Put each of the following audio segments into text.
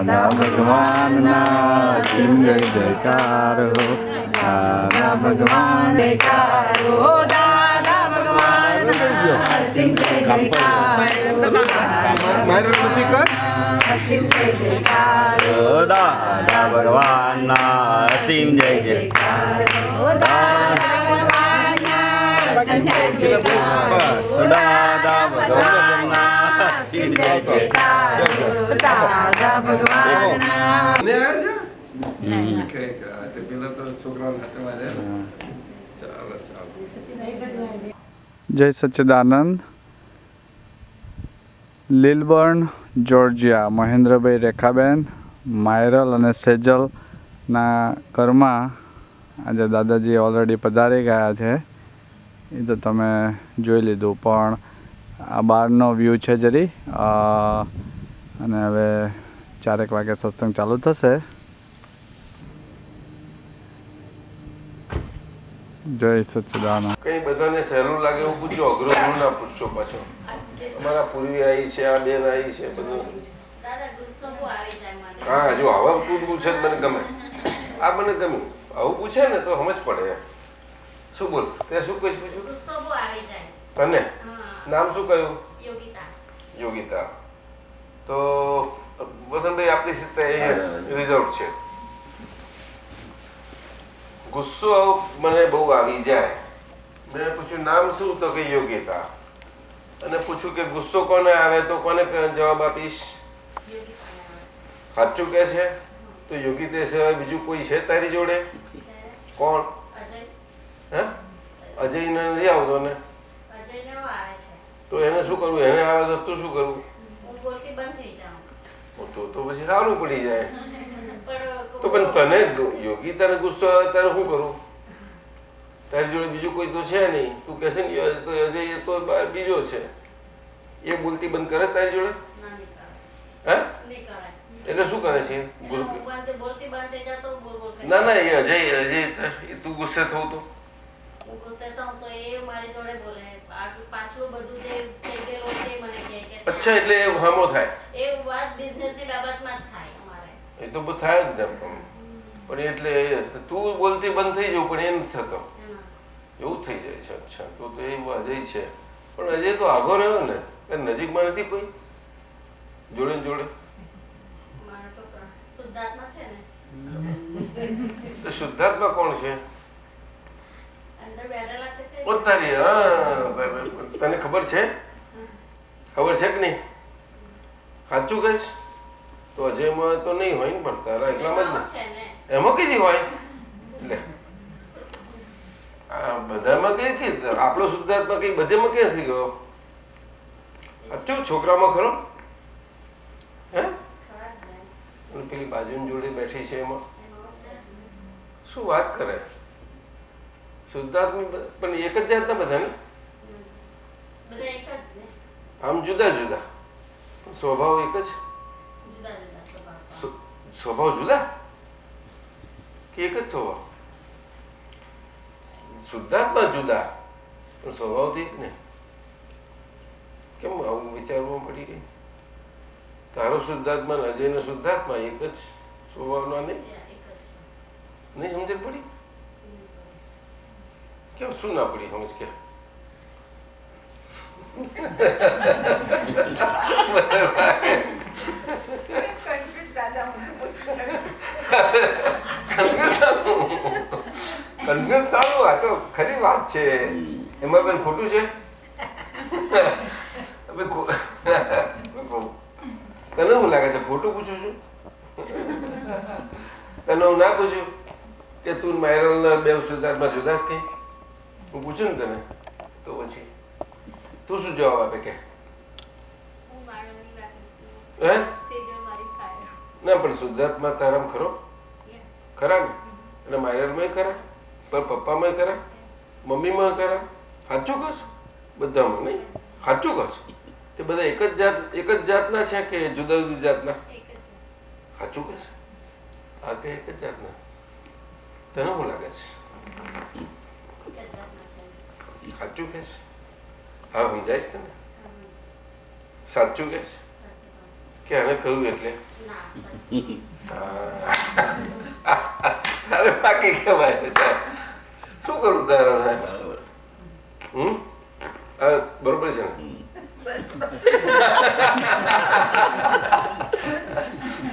દાદા ભગવાનના અસીમ જય જયકાર હો, દાદા ભગવાન જયકાર હો, દાદા ભગવાન અસીમ જય જયકાર અસીમ જય જયકાર હો, દાદા ભગવાનના અસીમ જય જયકાર હો, દાદા ભગવાનના અસીમ જય જયકાર હો, દાદા ભગવાનના અસીમ જય જયકાર હો, દાદા ભગવાનના જય સચ્ચિદાનંદ. લીલબર્ન જોર્જિયા મહેન્દ્રભાઈ રેખાબેન માયરલ અને સેજલના ઘરમાં આજે દાદાજી ઓલરેડી પધારી ગયા છે. એ તો તમે જોઈ લીધું, પણ આ બહારનો વ્યૂ છે જરી. અને હવે 4 વાગે સત્સંગ ચાલુ થશે. જય સચ્ચિદાનંદ. કઈ બધાને સહેલું લાગે એવું પૂછજો, અઘરું ના પૂછશો. પાછો અમારા પૂર્વી આવી છે, આ બેન આવી છે, બધું. હા, જો આવા તું પૂછે મને ગમે, આ મને ગમ્યું. આવું પૂછે ને તો સમજ પડે. શું બોલ, તે શું કઈ પૂછ્યું તને? નામ શું કહ્યું? યોગિતા. તો વસંતભાઈ આપણી સાથે રિઝર્વ છે. ગુસ્સો મને બહુ આવી જાય. મેં પૂછ્યું નામ શું? તો કે યોગિતા. અને પૂછ્યું કે ગુસ્સો કોને આવે તો કોને જવાબ આપીશ? સાચું કે છે તો યોગિતા સિવાય બીજું કોઈ છે તારી જોડે? કોણ? હે? અજય ને નથી આવતો ને? તો એને શું કરવું? એને આવે તો તું શું કરવું? તો પછી સારું પડી જાય. તો પણ તને યોગિતાને ગુસ્સો આવે ત્યારે શું કરું? તારી જોડે બીજું કોઈ તો છે નહીં. તું કહેશે ને અજય તો બીજો છે, એ બોલતી બંધ કરે તારી જોડે? હે? એટલે શું કરે છે? ના ના, એ અજય તું ગુસ્સે થવું તો અચ્છા, એટલે એ હામો થાય. એ તો બધું થાય જ ને. પણ એટલે તું બોલતી બંધ થઈ જવું, પણ એ નથી થતો. એવું થઈ જાય છે. અચ્છા, તો એ અજય છે. પણ અજય તો આગો રહ્યો ને, નજીકમાં નથી કોઈ જોડે જોડે? શુદ્ધાત્મા કોણ છે? તારી તને ખબર છે? ખબર છે કે નહીં? સાચું કહીશ તો અજયમાં તો નહીં હોય ને, પણ તારા એકલામાં જ નહીં. એમાં કઈ હોય? એટલે બધામાં કઈ આપણો શુદ્ધાત્મા કઈ બધેમાં ક્યાંથી ગયો? સાચું છોકરામાં ખરો? હે? પેલી બાજુની જોડે બેઠી છે એમાં શું વાત કરે? શુદ્ધાત્મા પણ એક જ જાતના બધા ને? આમ જુદા જુદા, સ્વભાવ એક જ? સ્વભાવ જુદા કે એક જ સ્વભાવ? શુદ્ધાત્મા જુદા પણ સ્વભાવ તો એક ને. કેમ આવું વિચારવું પડી ગઈ? તારો શુદ્ધાત્મા ને અજયનો શુદ્ધાત્મા એક જ સ્વભાવના નહીં સમજ પડી? કેમ શું ના પડી સમજ? કે કન્ફ્યુઝ સારું. આ તો ખરી વાત છે. એમાં પણ ખોટું છે? તને શું લાગે છે ખોટું પૂછું છું? તને હું ના પૂછું કે તું માયરલ બે શુદ્ધાત્મા જુદા જ કઈ? હું પૂછું ને તને તો પછી તું શું જવાબ આપે? કે હે? ના, પણ શુદ્ધાત્મા તારામ ખરો? ખરા ને? અને માયરલમાં ખરા? પણ પપ્પામાં ખરા? મમ્મીમાં ખરા? સાચું કશ? બધામાં નહીં? સાચું કશ? તે બધા એક જ જાતના છે કે જુદા જુદી જાતના? સાચું કશ? આ કે એક જ જાતના? તને શું લાગે છે? સાચું કે છે? હા, સમજાય તને? સાચું કે છે? કે આને કહ્યું એટલે અરે બાકી કહેવાય સાહેબ શું કરું તારા સાહેબ બરોબર છે ને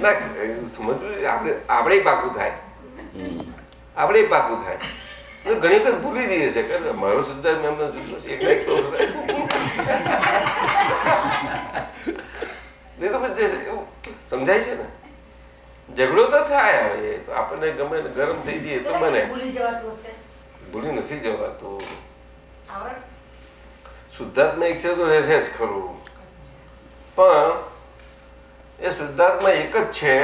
ના સમજવું આપણે પાકું થાય આપણે પાકું થાય ઘણી વખત ભૂલી જઈએ છે કે મારો સિદ્ધાર્થ મેમ જુદો છે એક તો નહીં તો એવું સમજાય છે ને ઝઘડો તો થાય હવે તો આપણને ગમે ગરમ થઈ જઈએ તો બને ભૂલી નથી જવાતું શુદ્ધાત્મા એક છે તો રહેશે જ ખરું પણ એ શુદ્ધાત્મા એક જ છે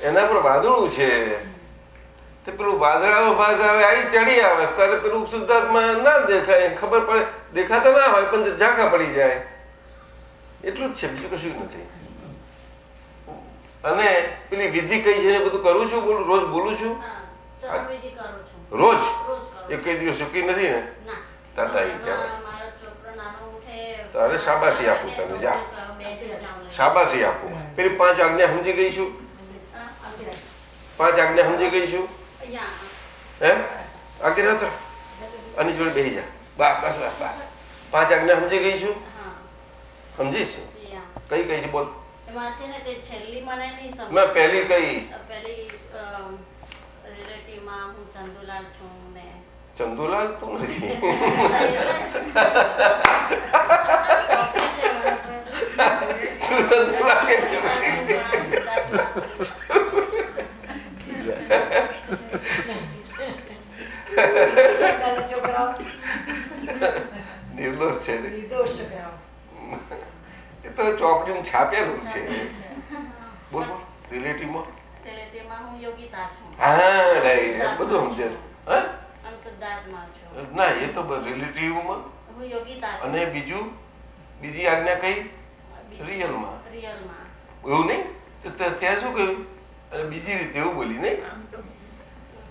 એના પર વાદળું છે તે પેલું વાદળાનો ભાગ આવે આવી ચડી આવે ત્યારે પેલું શુદ્ધાત્મા ના દેખાય ખબર પડે દેખાતા ના હોય પણ ઝાંખા પડી જાય એટલું જ છે બીજું કશું નથી અને પેલી વિધિ કઈ છે ને બધું કરું છું રોજ બોલું છું રોજ એક કઈ દિવસ ચૂકી નથી ને તાતા તારે શાબાશી આપું તને જા શાબાશી આપું પેલી 5 આજ્ઞા સમજી ગઈ છું 5 આજ્ઞા સમજી ગઈ છું હે આગળ રહો આની જોડે બેસી જા બસ બસ બસ બસ 5 આજ્ઞા સમજી ગઈ છું સમજી છે કઈ કઈ છે બોલ મેં પહેલી કઈ ચંદુલાલ તું નથી તું ચંદુલાલ નિર્દોષ છે એ તો ચોપડીમાં છાપેલું છે બોલ બોલ રિલેટિવમાં હા રાઈટ બધું સમજે હા ના એ તો રિલેટિવમાં અને બીજી આજ્ઞા કઈ રિયલમાં એવું નહીં તો ત્યાં શું કહ્યું અને બીજી રીતે એવું બોલી નહીં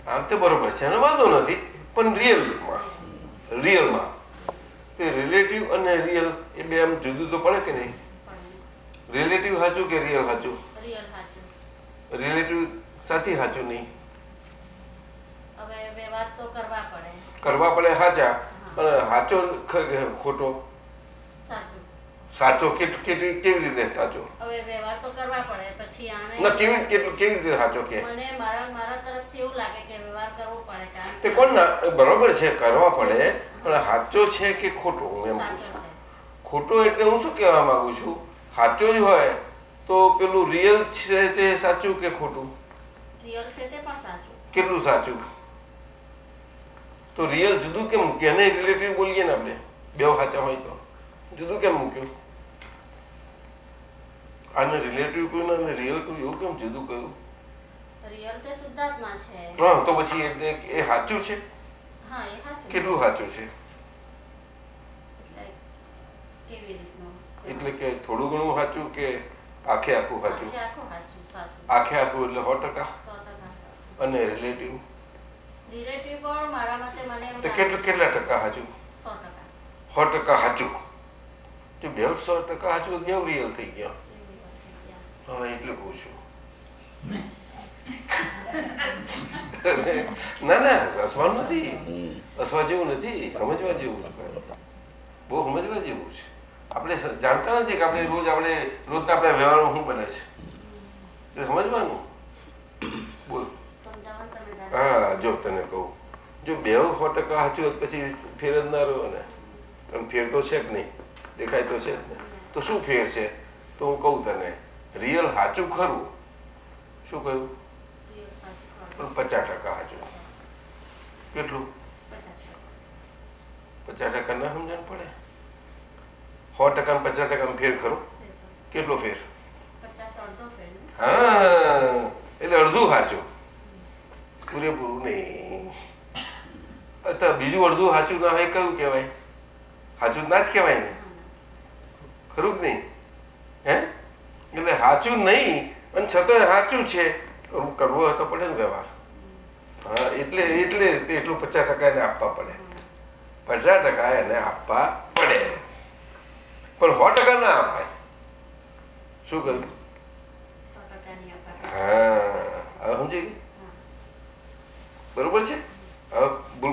આમ તો બરોબર છે એનો વાંધો નથી પણ રિયલમાં તે રિલેટિવ અને રિયલ એ બે આમ જુદું તો પડે કે નહીં રિલેટિવ સાચું કે રિયલ સાચું રિલેટિવ સાથી સાચું નહીં કરવા પડે સાચા પણ સાચો ખોટો સાચો કેવી રીતે સાચો ના કેવી રીતે સાચો કે તે કોણ ના બરોબર છે કરવા પડે પણ સાચો છે કે ખોટો હું એમ પૂછું ખોટો એટલે હું શું કહેવા માંગુ છું સાચો જ હોય તો પેલું રિયલ છે તે સાચું કે ખોટું કેટલું સાચું તો રિયલ જુદું કેમ મૂક્યું એને રિલેટિવ બોલીએ ને આપણે બે સાચા હોય તો જુદું કેમ મૂક્યું આને રિલેટિવ કહ્યું ને રિયલ કહ્યું એવું કેમ જુદું કહ્યું હા તો પછી એ સાચું છે કેટલું સાચું છે એટલે કે થોડું ઘણું સાચું કે આખે આખું સાચું આખે આખું એટલે 100% અને રિલેટિવ કેટલા ટકા સાચું 100% સાચું જો 100% સાચું બે રિયલ થઈ ગયા હા એટલે કહું છું ના હસવાનું નથી હસવા જેવું નથી સમજવા જેવું છે બહુ સમજવા જેવું છે આપણે જાણતા નથી કે આપણે રોજના આપણા વ્યવહારમાં શું બને છે સમજવાનું બોલ હા જો તને કહું જો 100% સાચું પછી ફેર જ ના રહ્યો ને પણ ફેર તો છે જ નહીં દેખાય તો છે જ ને તો શું ફેર છે તો હું કહું તને રિયલ સાચું ખરું શું કહ્યું પણ 50% સાચું કેટલું 50% ના સમજણ પડે 100% અને 50% ફેર ખરો કેટલો ફેર હા એટલે અડધું સાચું પૂરેપૂરું નહીં અત્યારે બીજું અડધું સાચું ના હોય કયું કહેવાય સાચું ના જ કહેવાય ને ખરું જ નહીં હે એટલે સાચું નહીં અને છતાં સાચું છે કરવો તો પડે ને વ્યવહાર હા એટલે એટલું 50% એને આપવા પડે 50% એને આપવા પડે પણ 100% ના અપાય શું કહ્યું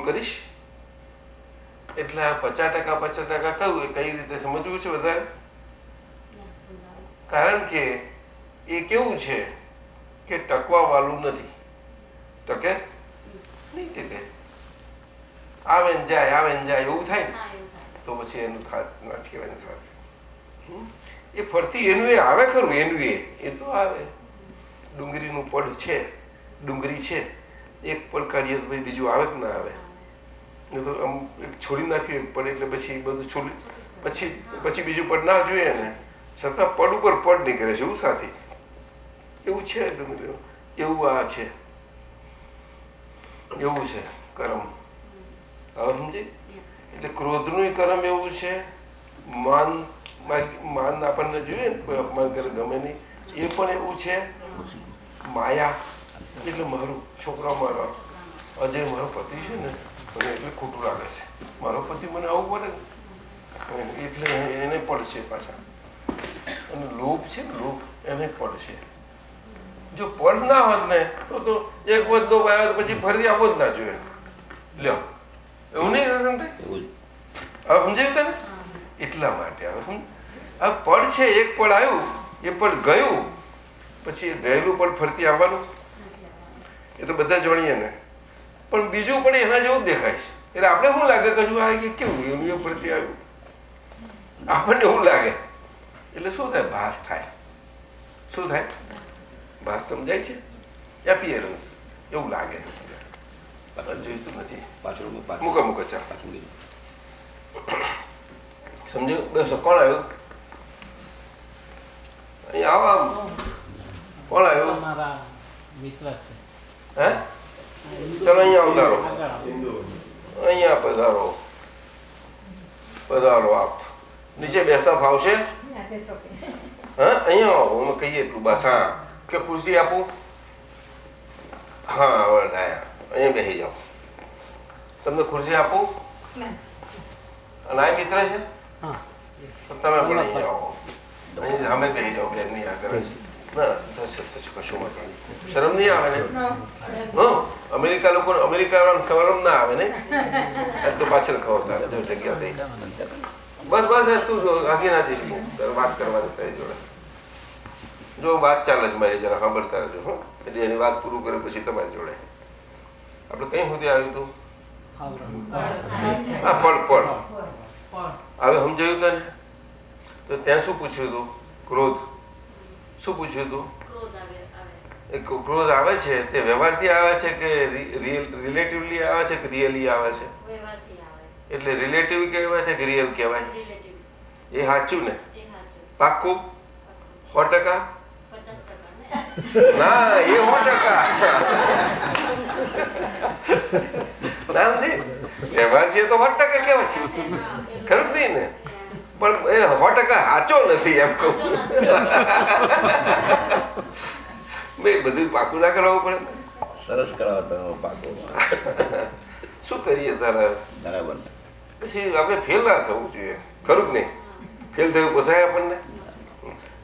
કરીશ. એટલે આ 50% કહ્યું એ કઈ રીતે સમજવું છે વધારે? કારણ કે એ કેવું છે કે ટકવા વાળું નથી. ટકે નહીં ટકે, આવે ને જાય એવું થાય ને તો પછી એનું ના જ કહેવાય ને સાથે. એ ફરતી એનું એ આવે ખરું, એનું એ તો આવે. ડુંગળીનું પડ છે, ડુંગળી છે, એક પડ કાઢીએ તો પછી બીજું આવે કે ના આવે? એ તો આમ છોડી નાખ્યું એક પડ એટલે પછી બધું છોડી પછી બીજું પડ ના જોઈએ ને, છતાં પડ ઉપર પડ નીકળે છે. એવું સાથી એવું છે ડુંગળીનું, એવું આ છે, એવું છે કર્મ. હવે સમજી? એટલે ક્રોધનું કર્મ એવું છે. માન આપણને જોઈએ ને, કોઈ અપમાન કરે ગમે નહીં, એ પણ એવું છે. માયા એટલે મારું છોકરા, મારો અજય મારો પતિ છે ને, મને એટલે ખોટું લાગે છે. મારો પતિ મને આવું પડે ને એટલે એને પડશે પાછા. અને લોભ છે ને, લોભ એને પડશે. જો પડ ના હોત ને તો એક વખત લોભ આવ્યો તો પછી ફરી આવો જ ના જોઈએ. લ્યો, એવું નહીં રસનભાઈ? હવે સમજાયું તને? એટલા માટે હવે આ પડ છે, એક પડ આવ્યું, એ પડ ગયું, પછી ગયેલું પડ ફરતી આવવાનું એ તો બધા જાણીએ ને. પણ બીજું પણ એના જેવું જ દેખાય છે. એટલે આપણે શું લાગે કે હજુ આ કેવું એનું એ ફરતી આવ્યું, આપણને એવું લાગે. એટલે શું થાય? ભાસ થાય. શું થાય? ભાસ. સમજાય છે? એપિયરન્સ એવું લાગે. જોઈતું નથી. મૂકો ચાલ. સમજ્યું? બેસો. કોણ આવ્યું અહીંયા? આવો. કોણ આવ્યું? હે? ચલો અહીંયા અવતારો, અહીંયા પધારો. પધારો આપ. નીચે બેસતા ફાવશે? હા, અહીંયા આવો. અમે કહીએ એટલું બસ. હા, કે ખુરશી આપું? હા, વળાયા. અહીંયા બેસી જાઓ. તમને ખુરશી આપું? અને આ મિત્ર છે, તમે પણ અહીંયા આવો. અહીં અમે બેસી જાઓ. બેન નહીં આગળ છે. ના કશું વાંધો. શરમ નહીં આવે ને? અમેરિકા લોકો, અમેરિકા શરમ ના આવે ને? તો પાછળ ખબર જો જગ્યા થઈ. બસ તું આગી ના જઈ વાત કરવા દે તારી જોડે. જો વાત ચાલે છે મારી, જરા સાંભળતા રહેજો. હો, એટલે એની વાત પૂરું કરે પછી તમારી જોડે. આપણે કઈ સુધી આવ્યું હતું? હા, પડ. હવે સમજાયું તને? તો ત્યાં શું પૂછ્યું હતું? ક્રોધ. શું પૂછ્યું હતું? ક્રોધ આવે છે તે વ્યવહારથી આવે છે કે રિલેટિવલી આવે છે કે રિયલી આવે છે? એટલે રિલેટિવ કહેવાય છે કે રિયલ કહેવાય? એ સાચું ને? પાક્કું? 100%? ના, એ 100%. ના નથી. વ્યવહાર છે તો 100% કહેવાય. ખરું જ નહીં ને? પણ એ 100% સાચો નથી એમ કહું. ભાઈ બધું પાકું ના કરાવવું પડે. સરસ કરાવો પાકું. શું કરીએ તારા? બરાબર. પછી આપણે ફેલ ના થવું જોઈએ. ખરું જ નહીં? ફેલ થયું પોસાય આપણને?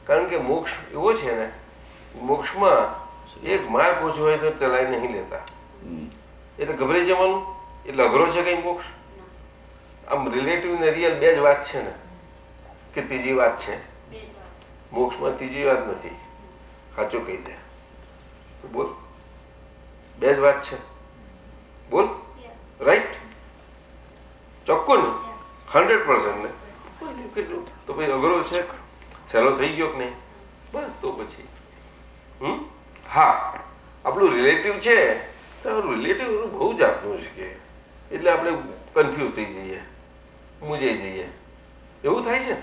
કારણ કે મોક્ષ એવો છે ને, મોક્ષમાં એક માર્ગ ઓછો હોય તો ચલાવી નહીં લેતા. એટલે ગભરાઈ જવાનું. એટલે અઘરો છે કઈ મોક્ષ? આમ રિલેટિવ ને રિયલ બે જ વાત છે ને, કે ત્રીજી વાત છે? મોક્ષમાં ત્રીજી વાત નથી. સાચું કહી દે. બોલ. બે જ વાત છે. બોલ. રાઈટ? ચોખ્ખું ને? 100% ને? કેટલું તો પછી અઘરો છે? સહેલો થઈ ગયો કે નહીં? બસ તો પછી હા, આપણું રિલેટિવ છે તો રિલેટિવ બહુ જાતનું છે કે એટલે આપણે કન્ફ્યુઝ થઈ જઈએ, મૂંઝાઈ જઈએ. એવું થાય છે?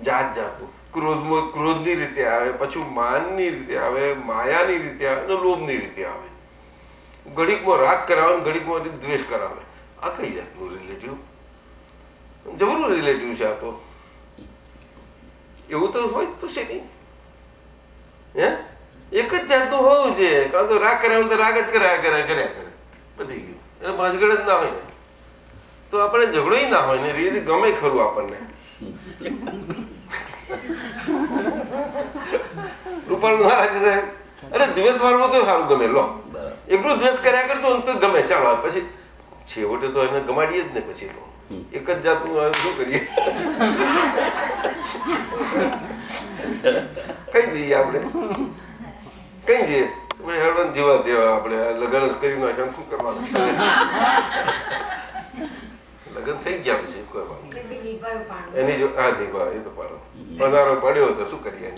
જાતનું. ક્રોધની રીતે આવે, પછી માનની રીતે આવે, માયાની રીતે આવે અને લોભની રીતે આવે. ઘડીકમાં રાગ કરાવે, ઘડીકમાં દ્વેષ કરાવે. આ કઈ જાતનું રિલેટિવ? જબરું રિલેટિવ છે આ તો. એવું તો હોય તો છે નહીં. હે, એક જ જાતનું હોવું છે. કારણ તો રાગ કરાવે તો રાગ જ કર્યા કરે. બધી ગયું. એટલે ભાંજગડ જ ના હોય ને તો આપણે ઝઘડો ના હોય ને, રીત ગમે ખરું આપણને. રૂપાળું ના લાગે. અરે દ્વેષ વાળવું તો સારું ગમે. લો, એકલું દ્વેષ કર્યા કરતો તો ગમે. ચાલો પછી છેવટે તો એને ગમાડીએ જ ને પછી તો એક જ જાતનું આવે શું કરીએ કઈ જઈએ આપણે કઈ જઈએ હેડવાન જેવા દેવા આપણે લગ્ન જ કરી નાખ્યા શું કરવાનું લગ્ન થઈ ગયા પછી કરવાનું એની જો હા નિભાવ એ તો પાડો પનારો પડ્યો તો શું કરીએ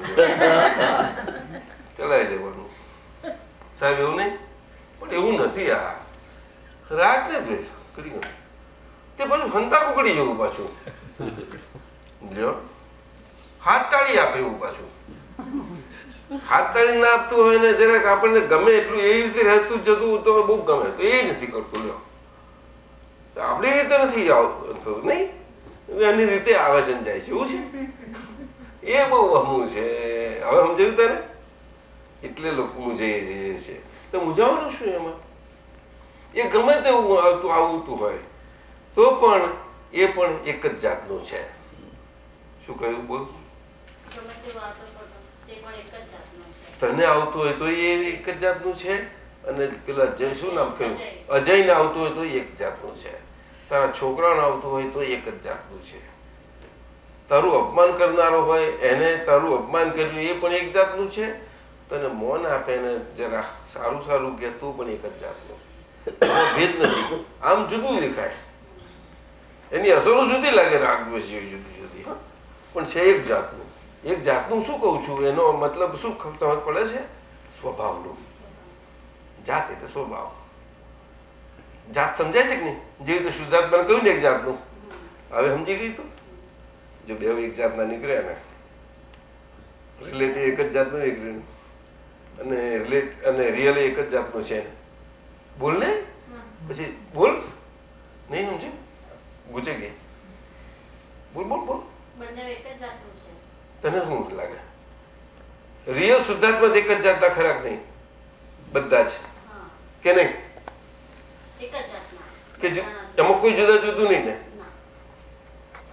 ચલાવી લેવાનું સાહેબ એવું નહીં પણ એવું નથી આ રાગ ને જ કરી ગયું તે પાછું હંતા કુકડી જવું પાછું જો હાથ તાળી આપે એવું પાછું હાથ તાળી ના આપતું હોય ને જરાક આપણને ગમે એટલું એવી રીતે રહેતું જતું તો બહુ ગમે તો એ નથી કરતું લ્યો આપણી રીતે નથી આવતું નહીં એની રીતે આવે છે ને જાય છે એવું છે એ બહુ અમું છે હવે સમજાયું તને એટલે લોકો મૂંઝાઈ છે તો મૂંઝાવાનું શું એમાં એ ગમે તેવું આવતું હોય તો પણ એ પણ એક જ જાતનું છે શું કહ્યું બોલ તને આવતું હોય તો એ એક જ જાતનું છે અને પેલા જય શું નામ કહ્યું અજયને આવતું હોય તો એક જાતનું છે તારા છોકરાને આવતું હોય તો એક જ જાતનું છે તારું અપમાન કરનારો હોય એને તારું અપમાન કર્યું એ પણ એક જાતનું છે તને મૌન આપે ને જરા સારું સારું કે તું પણ એક જ જાતનું ભેદ નથી આમ જુદું દેખાય એની અસરો જુદી લાગે રાગ દ્વેષ જેવી જુદી જુદી પણ છે એક જાતનું શું કહું છું એનો મતલબ શું સમજ પડે છે સ્વભાવનું જાત એટલે સ્વભાવ જાત સમજાય છે કે નહીં જે રીતે શુદ્ધાત્માને કહ્યું ને એક જાતનું હવે સમજી ગઈ તું જો બે એક જાતના નીકળ્યા ને રિલેટિવ એક જ જાતનું એક અને રિયલ એક જ જાતનું છે બોલ ને પછી બોલ નહીં સમજે ગુજે ગઈ બોલ બોલ બોલ તને શું લાગે રિયલ શુદ્ધાત્મા એક જ જાતના ખરા નહીં બધા જ કે નહીં કે એમાં કોઈ જુદા જુદું નહીં ને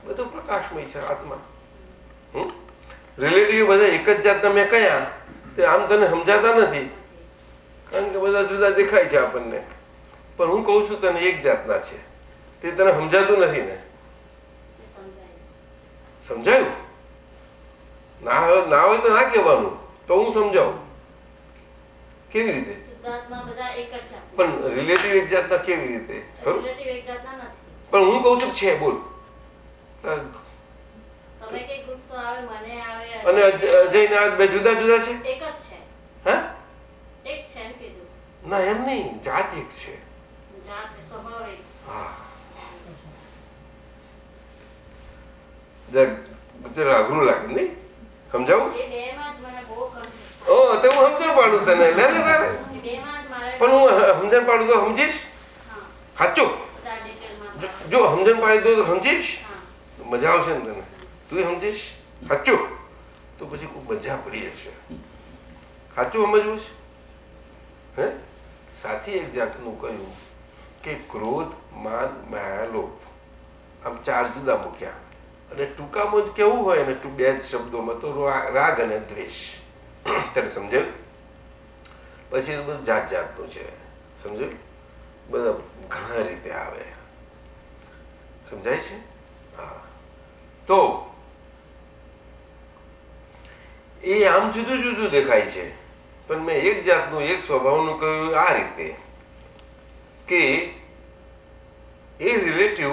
બધું પ્રકાશમય છે આત્મા રિલેટિવ બધા એક જ જાતના મેં કયા તે આમ તને સમજાતા નથી કારણ કે બધા જુદા દેખાય છે આપણને પણ હું કહું છું તને એક જાતના છે તે તને સમજાતું નથી ને સમજાયું ના હોય તો ના કહેવાનું તો હું સમજાવું કેવી રીતે પણ રિલેટિવ એક જાતના કેવી રીતે પણ હું કહું છું છે બોલ અને અજય ને બે જુદા જુદા છે હા ના એમ નહીં જાત એક છે હા અઘરું લાગે નહીં સમજાવું ઓ તો હું સમજણ પાડું તને લે ને તારે પણ હું સમજણ પાડું તો સમજીશ સાચું જો સમજણ પાડી દો તો સમજીશ મજા આવશે ને તને તું સમજીશ સાચું તો પછી ખૂબ મજા પડી જશે સાચું સમજવું છે હે સાથી એક જાતનું કહ્યું કે ક્રોધ માન માયા લોભ આમ ચાર જુદા મૂક્યા અને ટૂંકામાં જ કેવું હોય ને બે જ શબ્દોમાં તો રાગ અને દ્વેષ તને સમજાયું પછી બધું જાત જાતનું છે સમજાયું બધા ઘણા રીતે આવે સમજાય છે હા તો એ આમ જુદું જુદું દેખાય છે પણ મેં એક જાતનું એક સ્વભાવનું કહ્યું આ રીતે કે એ રિલેટિવ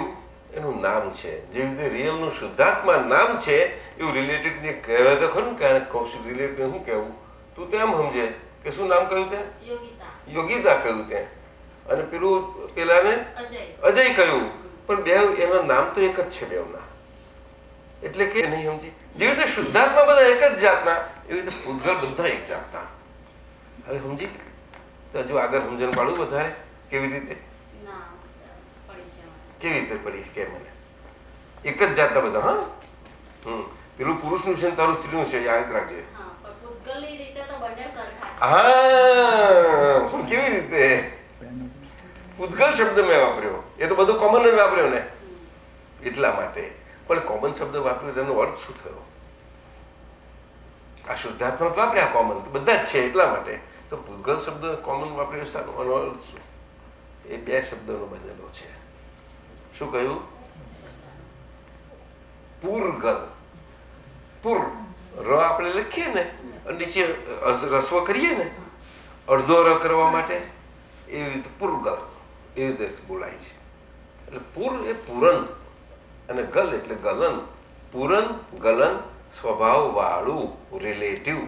એનું નામ છે જેવી રીતે રિયલનું શુદ્ધાત્મા નામ છે એવું રિલેટિવને કહેવાય તો ખરું કારણ કહું છું રિલેટિવ શું કહેવું તું તેમ સમજે કે શું નામ કહ્યું તે યોગિતા કહ્યું તે અને પેલાને અજય કહ્યું પણ બે એના નામ તો એક જ છે બેવના એટલે કે નહીં સમજી જેવી રીતે શુદ્ધાત્મા બધા એક જ જાતના એવી રીતે પૂતગલ બધા એક જાતના હવે સમજી તો હજુ આગળ સમજણ પાડું વધારે કેવી રીતે પડી કે મને એક જ જાતના બધા હા પેલું પુરુષનું છે તારું સ્ત્રીનું છે યાદ રાખજે હા કેવી રીતે પૂતગલ શબ્દ મેં વાપર્યો એ તો બધું કોમન જ વાપર્યો ને એટલા માટે પણ કોમન શબ્દ વાપર્યો તેનો અર્થ શું થયો આ શુદ્ધાત્મક વાપર્યા કોમન બધા જ છે એટલા માટે તો પૂતગલ શબ્દ કોમન વાપર્યો એનો અર્થ શું એ બે શબ્દોનો બનેલો છે. શું કહ્યું? પૂરગલ. પૂર ર આપણે લખીએ ને નીચે રસ્વ કરીએ ને અડધો ર કરવા માટે, એવી રીતે પૂરગલ એવી રીતે બોલાય છે. એટલે પૂર એ પૂરન અને ગલ એટલે ગલન. પૂરન ગલન સ્વભાવ વાળું રિલેટિવ.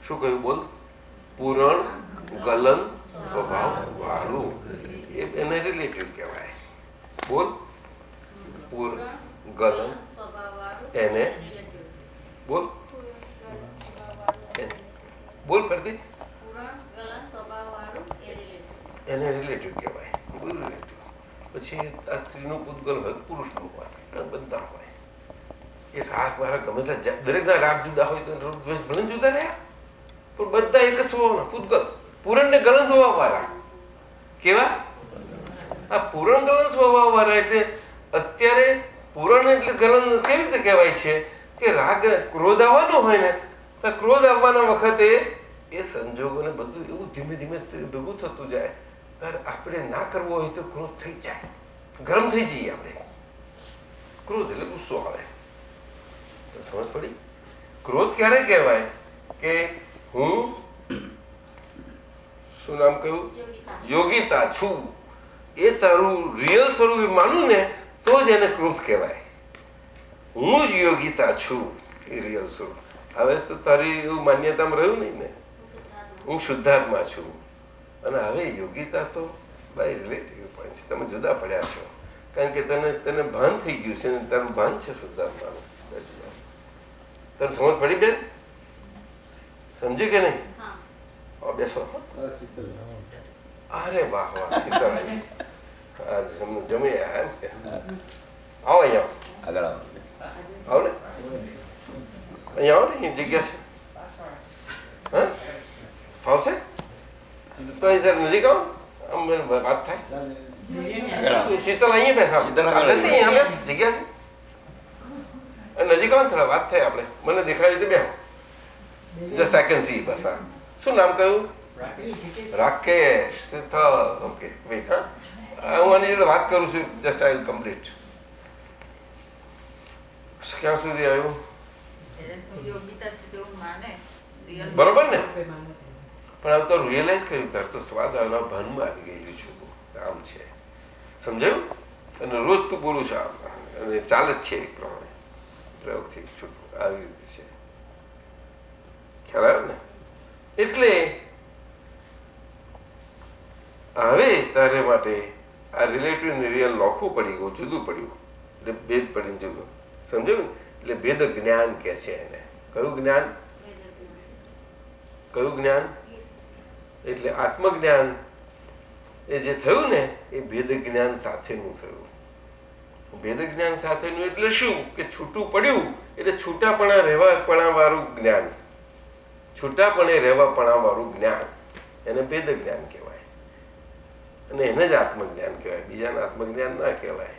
શું કહ્યું? બોલ. પૂરણ ગલન સ્વભાવ વાળું એને રિલેટિવ કહેવાય. બોલ. પૂર ગલન એને બોલ બોલ કરતી એને રિલેટિવ કહેવાય. બોલ રિલેટિવ. પછી આ સ્ત્રીનું પૂતગલ હોય, પુરુષનું હોય, બધા હોય. એ રાગ મારા ગમે ત્યાં દરેકના રાગ જુદા હોય તો ભલે જુદા રહ્યા પણ બધા એક જ સ્વભાવના પૂતગલ. પૂરણ ને ગલન સ્વભાવ વાળા. કેવા? આ પૂરણ ગલન સ્વભાવ વાળા એટલે અત્યારે પૂરણ એટલે ગલન કેવી રીતે કહેવાય છે કે રાગ ક્રોધ આવવાનો હોય ને તો ક્રોધ આવવાના વખતે એ સંજોગોને બધું એવું ધીમે ધીમે ભેગું થતું જાય ત્યારે આપણે ના કરવો હોય તો ક્રોધ થઈ જાય, ગરમ થઈ જઈએ આપણે. ક્રોધ એટલે ગુસ્સો આવે. સમજ પડી? ક્રોધ ક્યારે કહેવાય કે હું શું નામ કહ્યું? યોગિતા છું એ તારું રિયલ સ્વરૂપ માનું ને તો જ એને ક્રોધ કહેવાય. હું જ યોગિતા છું એ રિયલ સ્વરૂપ. હવે તો તારી એવું માન્યતામાં રહ્યું નહીં ને, હું શુદ્ધાત્મા છું. અને હવે યોગિતા તો બાય રિલેટિવ પોઈન્ટ છે. તમે જુદા પડ્યા છો કારણ કે તને ભાન થઈ ગયું છે ને તારું ભાન છે શુદ્ધાત્માનું. તને સમજ પડી બેન? સમજી કે નહીં? બેસો. અરે વાહ વાહ સીતારામ જમી આવ્યા એમ કે આવો અહીંયા આગળ આવો ને અહીંયા આવો ને જગ્યા છે. હા ફાવશે તો અહીં જરા નજીક આવો આમ વાત થાય. શીતલ અહીંયા બેસા અહીંયા જગ્યા છે નજીક આવો થોડા વાત થાય આપણે. મને દેખાય તો બે જસ્ટ આઈ કેન સી. બસ. શું નામ કહ્યું? રાકેશ શીતલ. Okay wait. હા હું આની જોડે વાત કરું છું. Just I will complete. ક્યાં સુધી આવ્યું? બરોબર ને? પણ હવે તો રિયલાઇઝ કર્યું તાર તો સ્વાદ આવવા ભાનમાં આવી ગયેલું છું. આમ છે સમજાયું? અને રોજ તું બોલું છું આમ અને ચાલે જ છે એક પ્રમાણે પ્રયોગથી છૂટું આવી રીતે છે. ખ્યાલ આવ્યો ને? એટલે હવે તારે માટે આ રિલેટિવ ને રિયલ નોખું પડી ગયું, જુદું પડ્યું એટલે ભેદ પડીને જુદું. સમજાયું? એટલે ભેદ જ્ઞાન કે છે એને. કયું જ્ઞાન? કયું જ્ઞાન? એટલે આત્મજ્ઞાન એ જે થયું ને એ ભેદ જ્ઞાન સાથેનું થયું. ભેદ જ્ઞાન સાથેનું એટલે શું કે છૂટું પડ્યું એટલે છૂટાપણા રહેવાપણા વાળું જ્ઞાન. છૂટાપણે રહેવાપણા વાળું જ્ઞાન એને ભેદ જ્ઞાન કહેવાય. અને એને જ આત્મજ્ઞાન કહેવાય. બીજાને આત્મજ્ઞાન ના કહેવાય.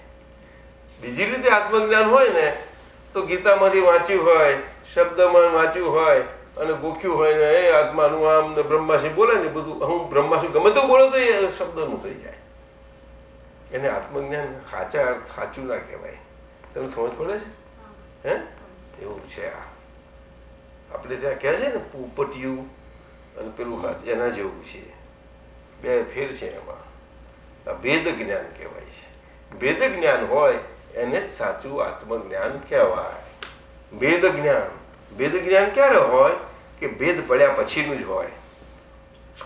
બીજી રીતે આત્મજ્ઞાન હોય ને તો ગીતામાંથી વાંચ્યું હોય, શબ્દમાં વાંચ્યું હોય અને ગોખ્યું હોય ને એ આત્માનું આમ ને બ્રહ્માસી બોલે ને બધું હું બ્રહ્માસી ગમે તો બોલો તો એ શબ્દનું થઈ જાય. એને આત્મજ્ઞાન સાચા અર્થ સાચું ના કહેવાય. તમને સમજ પડે છે? હે એવું છે. આ આપણે ત્યાં કહે છે ને પોપટિયું અને પેલું એના જેવું છે. બે ફેર છે એમાં. આ ભેદ જ્ઞાન કહેવાય છે. ભેદ જ્ઞાન હોય એને જ સાચું આત્મજ્ઞાન કહેવાય. ભેદ જ્ઞાન. ભેદ જ્ઞાન ક્યારે હોય કે ભેદ પડ્યા પછીનું જ હોય.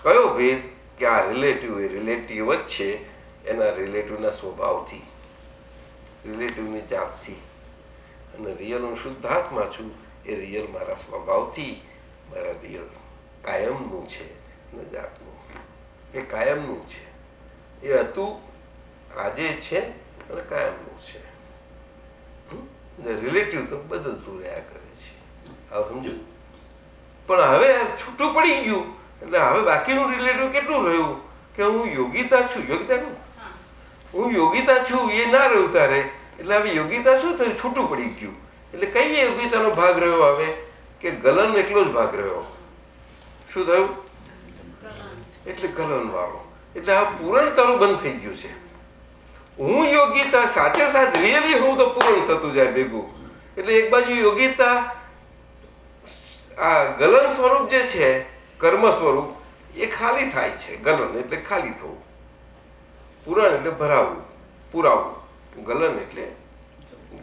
કયો ભેદ? કે આ રિલેટિવ એ રિલેટિવ જ છે એના રિલેટિવના સ્વભાવથી, રિલેટિવની જાતથી. અને રિયલ હું શુદ્ધાત્મા છું એ રિયલ મારા સ્વભાવથી મારા રિયલ કાયમનું છે ને જાતનું. એ કાયમનું છે. એ હતું, આજે છે અને કાયમનું છે. રિલેટિવ તો બદલતું રહ્યા કરે છે. હવે સમજો? પણ હવે છૂટું પડી ગયું એટલે હવે બાકીનું રિલેટિવ કેટલું રહ્યું કે હું યોગિતા છું. યોગિતા હું યોગિતા છું એ ના રહ્યું તારે. એટલે હવે યોગિતા શું થયું? છૂટું પડી ગયું. એટલે કઈ યોગિતાનો ભાગ રહ્યો હવે કે ગલન એકલો જ ભાગ રહ્યો. શું થયું? એટલે ગલન વાળો. એટલે આ પૂરણતાનું બંધ થઈ ગયું છે. હું યોગીતા સાચે સાચ રિયલી હું તો પૂર્ણ થતું જાય ભેગું. એટલે એક બાજુ યોગીતા આ ગલન સ્વરૂપ જે છે, કર્મ સ્વરૂપ, એ ખાલી થાય છે. ગલન એટલે ખાલી થવું, પુરાણ એટલે ભરાવવું, પુરાવવું. ગલન એટલે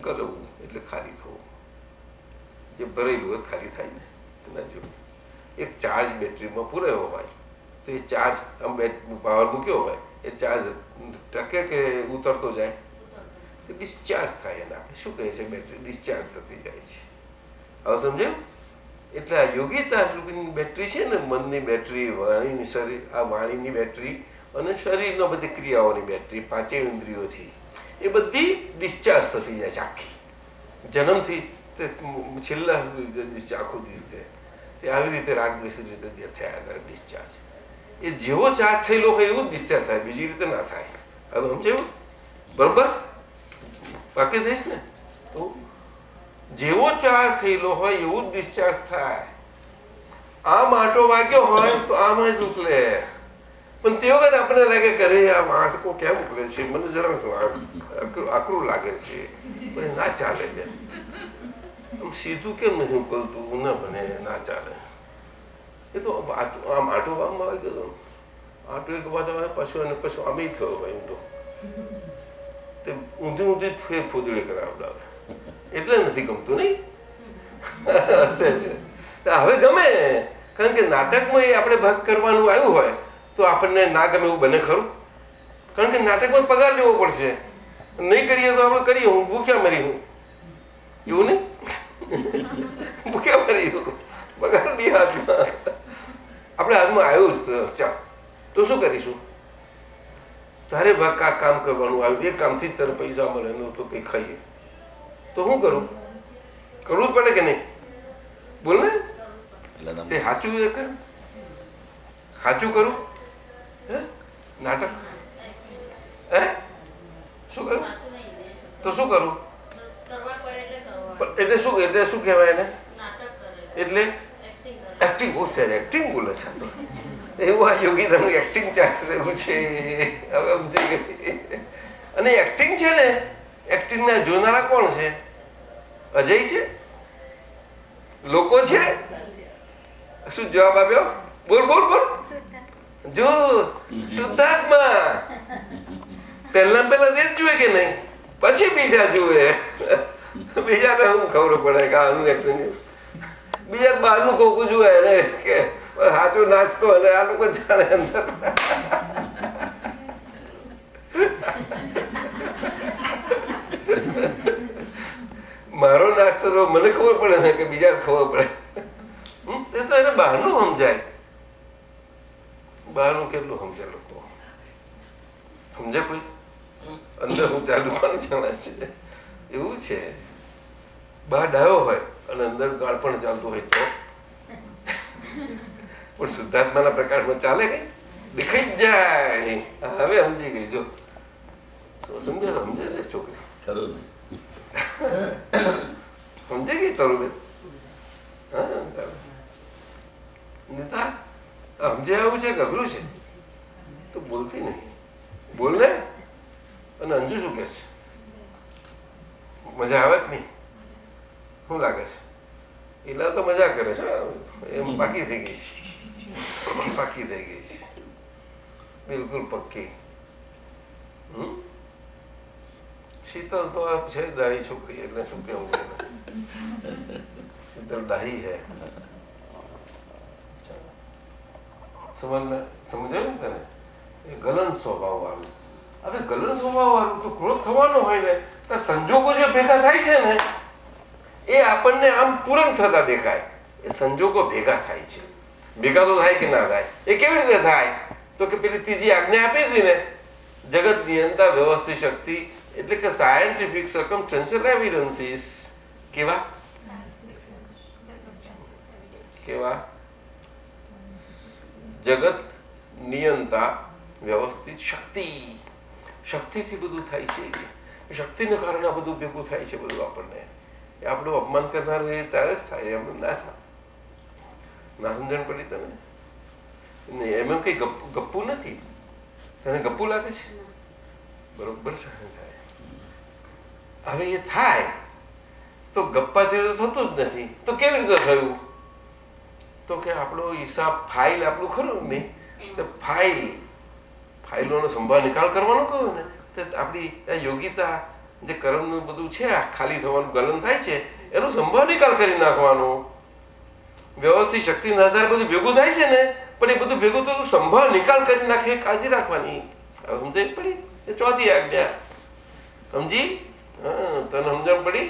ગલવું એટલે ખાલી થવું. જે ભરેલું હોય ખાલી થાય ને એના જેવું. એક ચાર્જ બેટરીમાં પૂરાયો હોય તો એ ચાર્જ પાવર મૂક્યો હોય, એ ચાર્જ ટકે કે ઉતરતો જાય તો ડિસ્ચાર્જ થાય. એને આપણે શું કહીએ છીએ? બેટરી ડિસ્ચાર્જ થતી જાય છે. હવે સમજાયું? એટલે આ યોગીતા બેટરી છે ને, મનની બેટરી, વાણીની શરીર, આ વાણીની બેટરી અને શરીરના બધી ક્રિયાઓની બેટરી, પાંચેય ઇન્દ્રિયોથી, એ બધી ડિસ્ચાર્જ થતી જાય છે આખી. જન્મથી તે છેલ્લા આખું રીતે તે આવી રીતે રાગ દ્વેષી રીતે થયા કરે ડિસ્ચાર્જ. એ જેવો ચાર્જ થયેલો હોય એવું જ ડિસ્ચાર્જ થાય, બીજી રીતે ના થાય. હવે સમજાયું? બરોબર? બાકી દઈશ ને તો જેવો ચાર્જ થયેલો હોય એવું જ ડિસ્ચાર્જ થાય. આમ આંટો વાગ્યો હોય તો આમાં જ ઉકલે, પણ તે વખત આપણને લાગે કે અરે આ વાંટકો કેમ ઉકલે છે, મને જરા આકરું લાગે છે, પણ ના ચાલે છે. આમ સીધું કેમ નથી ઉકલતું? ના બને, ના ચાલે. એ તો આમ આંટો વાગમાં વાગ્યો, આંટો એક બાદ પાછું અને પછી આમ થયો હોય. એમ તો તે ઊંધી ઊંધી ફોદડી કરાવડાવે એટલે નથી ગમતું. નહીં હવે ગમે, કારણ કે નાટકમાં એ આપણે ભાગ કરવાનું આવ્યું હોય તો આપણને ના ગમે એવું બને ખરું? કારણ કે નાટકમાં પગાર લેવો પડશે. નહીં કરીએ તો આપણે કરીએ, હું ભૂખ્યા મરી હું, એવું નહીં? ભૂખ્યા મરી હું, પગાર બી હાથમાં, આપણે હાથમાં આવ્યું જ. ચાલ તો શું કરીશું? તારે ભાગ આ કામ કરવાનું આવ્યું, એ કામથી જ તારે પૈસા મળે, એનું તો કંઈ ખાઈએ તો શું કરું? કરવું જ પડે કે નહીં? બોલ ને. તે સાચું એ કર, સાચું કરું. હે નાટક હે શું કરું તો શું કરું? એટલે શું કહેવાય એને? એટલે એક્ટિંગ. બહુ છે એક્ટિંગ બોલે છે તો એવું આ યોગીતાનું એક્ટિંગ ચાલી રહ્યું છે. હવે સમજી ગઈ. અને એક્ટિંગ છે ને, એક્ટિંગના જોનારા કોણ છે? અજય છે, લોકો છે. શું જવાબ આપ્યો? બોલ બોલ બોલ. જો શુદ્ધાત્મા પહેલા તે જ જુએ કે નહીં, પછી બીજા જુએ. બીજાને શું ખબર પડે કે આનું એક્ટિંગ? બીજા બહારનું કોકું જુએ ને કે સાચું નાચતો, અને આ લોકો જાણે અંદર. મારો નાચતો તો મને ખબર પડે ને કે બીજાને ખબર પડે. એ તો એને બહારનું સમજાય. બહારનું કેટલું સમજે લોકો? સમજે કોઈ? અંદર હું ચાલુ કોણ જાણે છે? એવું છે. બહાર ડાયો હોય અને અંદર ગાળ પણ ચાલતું હોય તો પણ શુદ્ધાત્માના પ્રકાશમાં ચાલે કઈ દેખાઈ જ જાય. હવે સમજી ગઈ. જો સમજે છે છોકરી? સમજે ગઈ તરુબેન? હા નીતા સમજે આવું છે કે અઘરું છે? તો બોલતી નહીં. બોલ ને. અને અંજુ શું કે છે? મજા આવે જ નહીં? શું લાગે છે? એલા તો મજા કરે છે, એમ પાકી થઈ ગઈ છે. પાકી થઈ ગઈ છે બિલકુલ પક્કી. શીતલ તો આ છે દાઢી છોકરી, એટલે શું કેવું? શીતલ દાઢી છે. સમજાયું તને? એ ગલન સ્વભાવ વાળું. હવે ગલન સ્વભાવ વાળું તો ક્રોધ થવાનો હોય ને, તો સંજોગો જે ભેગા થાય છે ને, એ આપણને આમ પૂરણ થતા દેખાય. એ સંજોગો ભેગા થાય છે. ભેગા તો થાય કે ના થાય? એ કેવી રીતે થાય? તો કે પેલી ત્રીજી આજ્ઞા આપી હતી ને, જગત નિયંતા વ્યવસ્થિત શક્તિ, એટલે કે સાયન્ટિફિક સર્કમસ્ટેન્શિયલ એવિડન્સીસ. કેવા કેવા? જગત નિયંતા વ્યવસ્થિત શક્તિ. શક્તિથી બધું થાય છે. શક્તિને કારણે આ બધું ભેગું થાય છે. બધું આપણને આપણું અપમાન કરનાર એ ત્યારે જ થાય, એમ ના થાય. ના સમજણ પડી તને? એમ કઈ ગપ્પુ નથી. તને ગપ્પુ લાગે છે? બરોબર સહન થાય. હવે એ થાય તો ગપ્પાથી તો થતું જ નથી. તો કેવી રીતે થયું? તો કે આપણો હિસાબ ફાઇલ આપણું ખરું ને, તો ફાઇલોનો સંભાળ નિકાલ કરવાનો કહ્યું ને, તો આપણી આ યોગિતા જે કર્મનું બધું છે, આ ખાલી થવાનું ગલન થાય છે, એનો સંભાળ નિકાલ કરી નાખવાનો. વ્યવસ્થિત શક્તિના આધારે બધું ભેગું થાય છે ને, પણ એ બધું ભેગું તો સંભાળ નિકાલ કરી નાખે, કાળજી રાખવાની. હવે સમજાય પડી? એ ચોથી આજ્ઞા સમજી? હા, તને સમજણ પડી?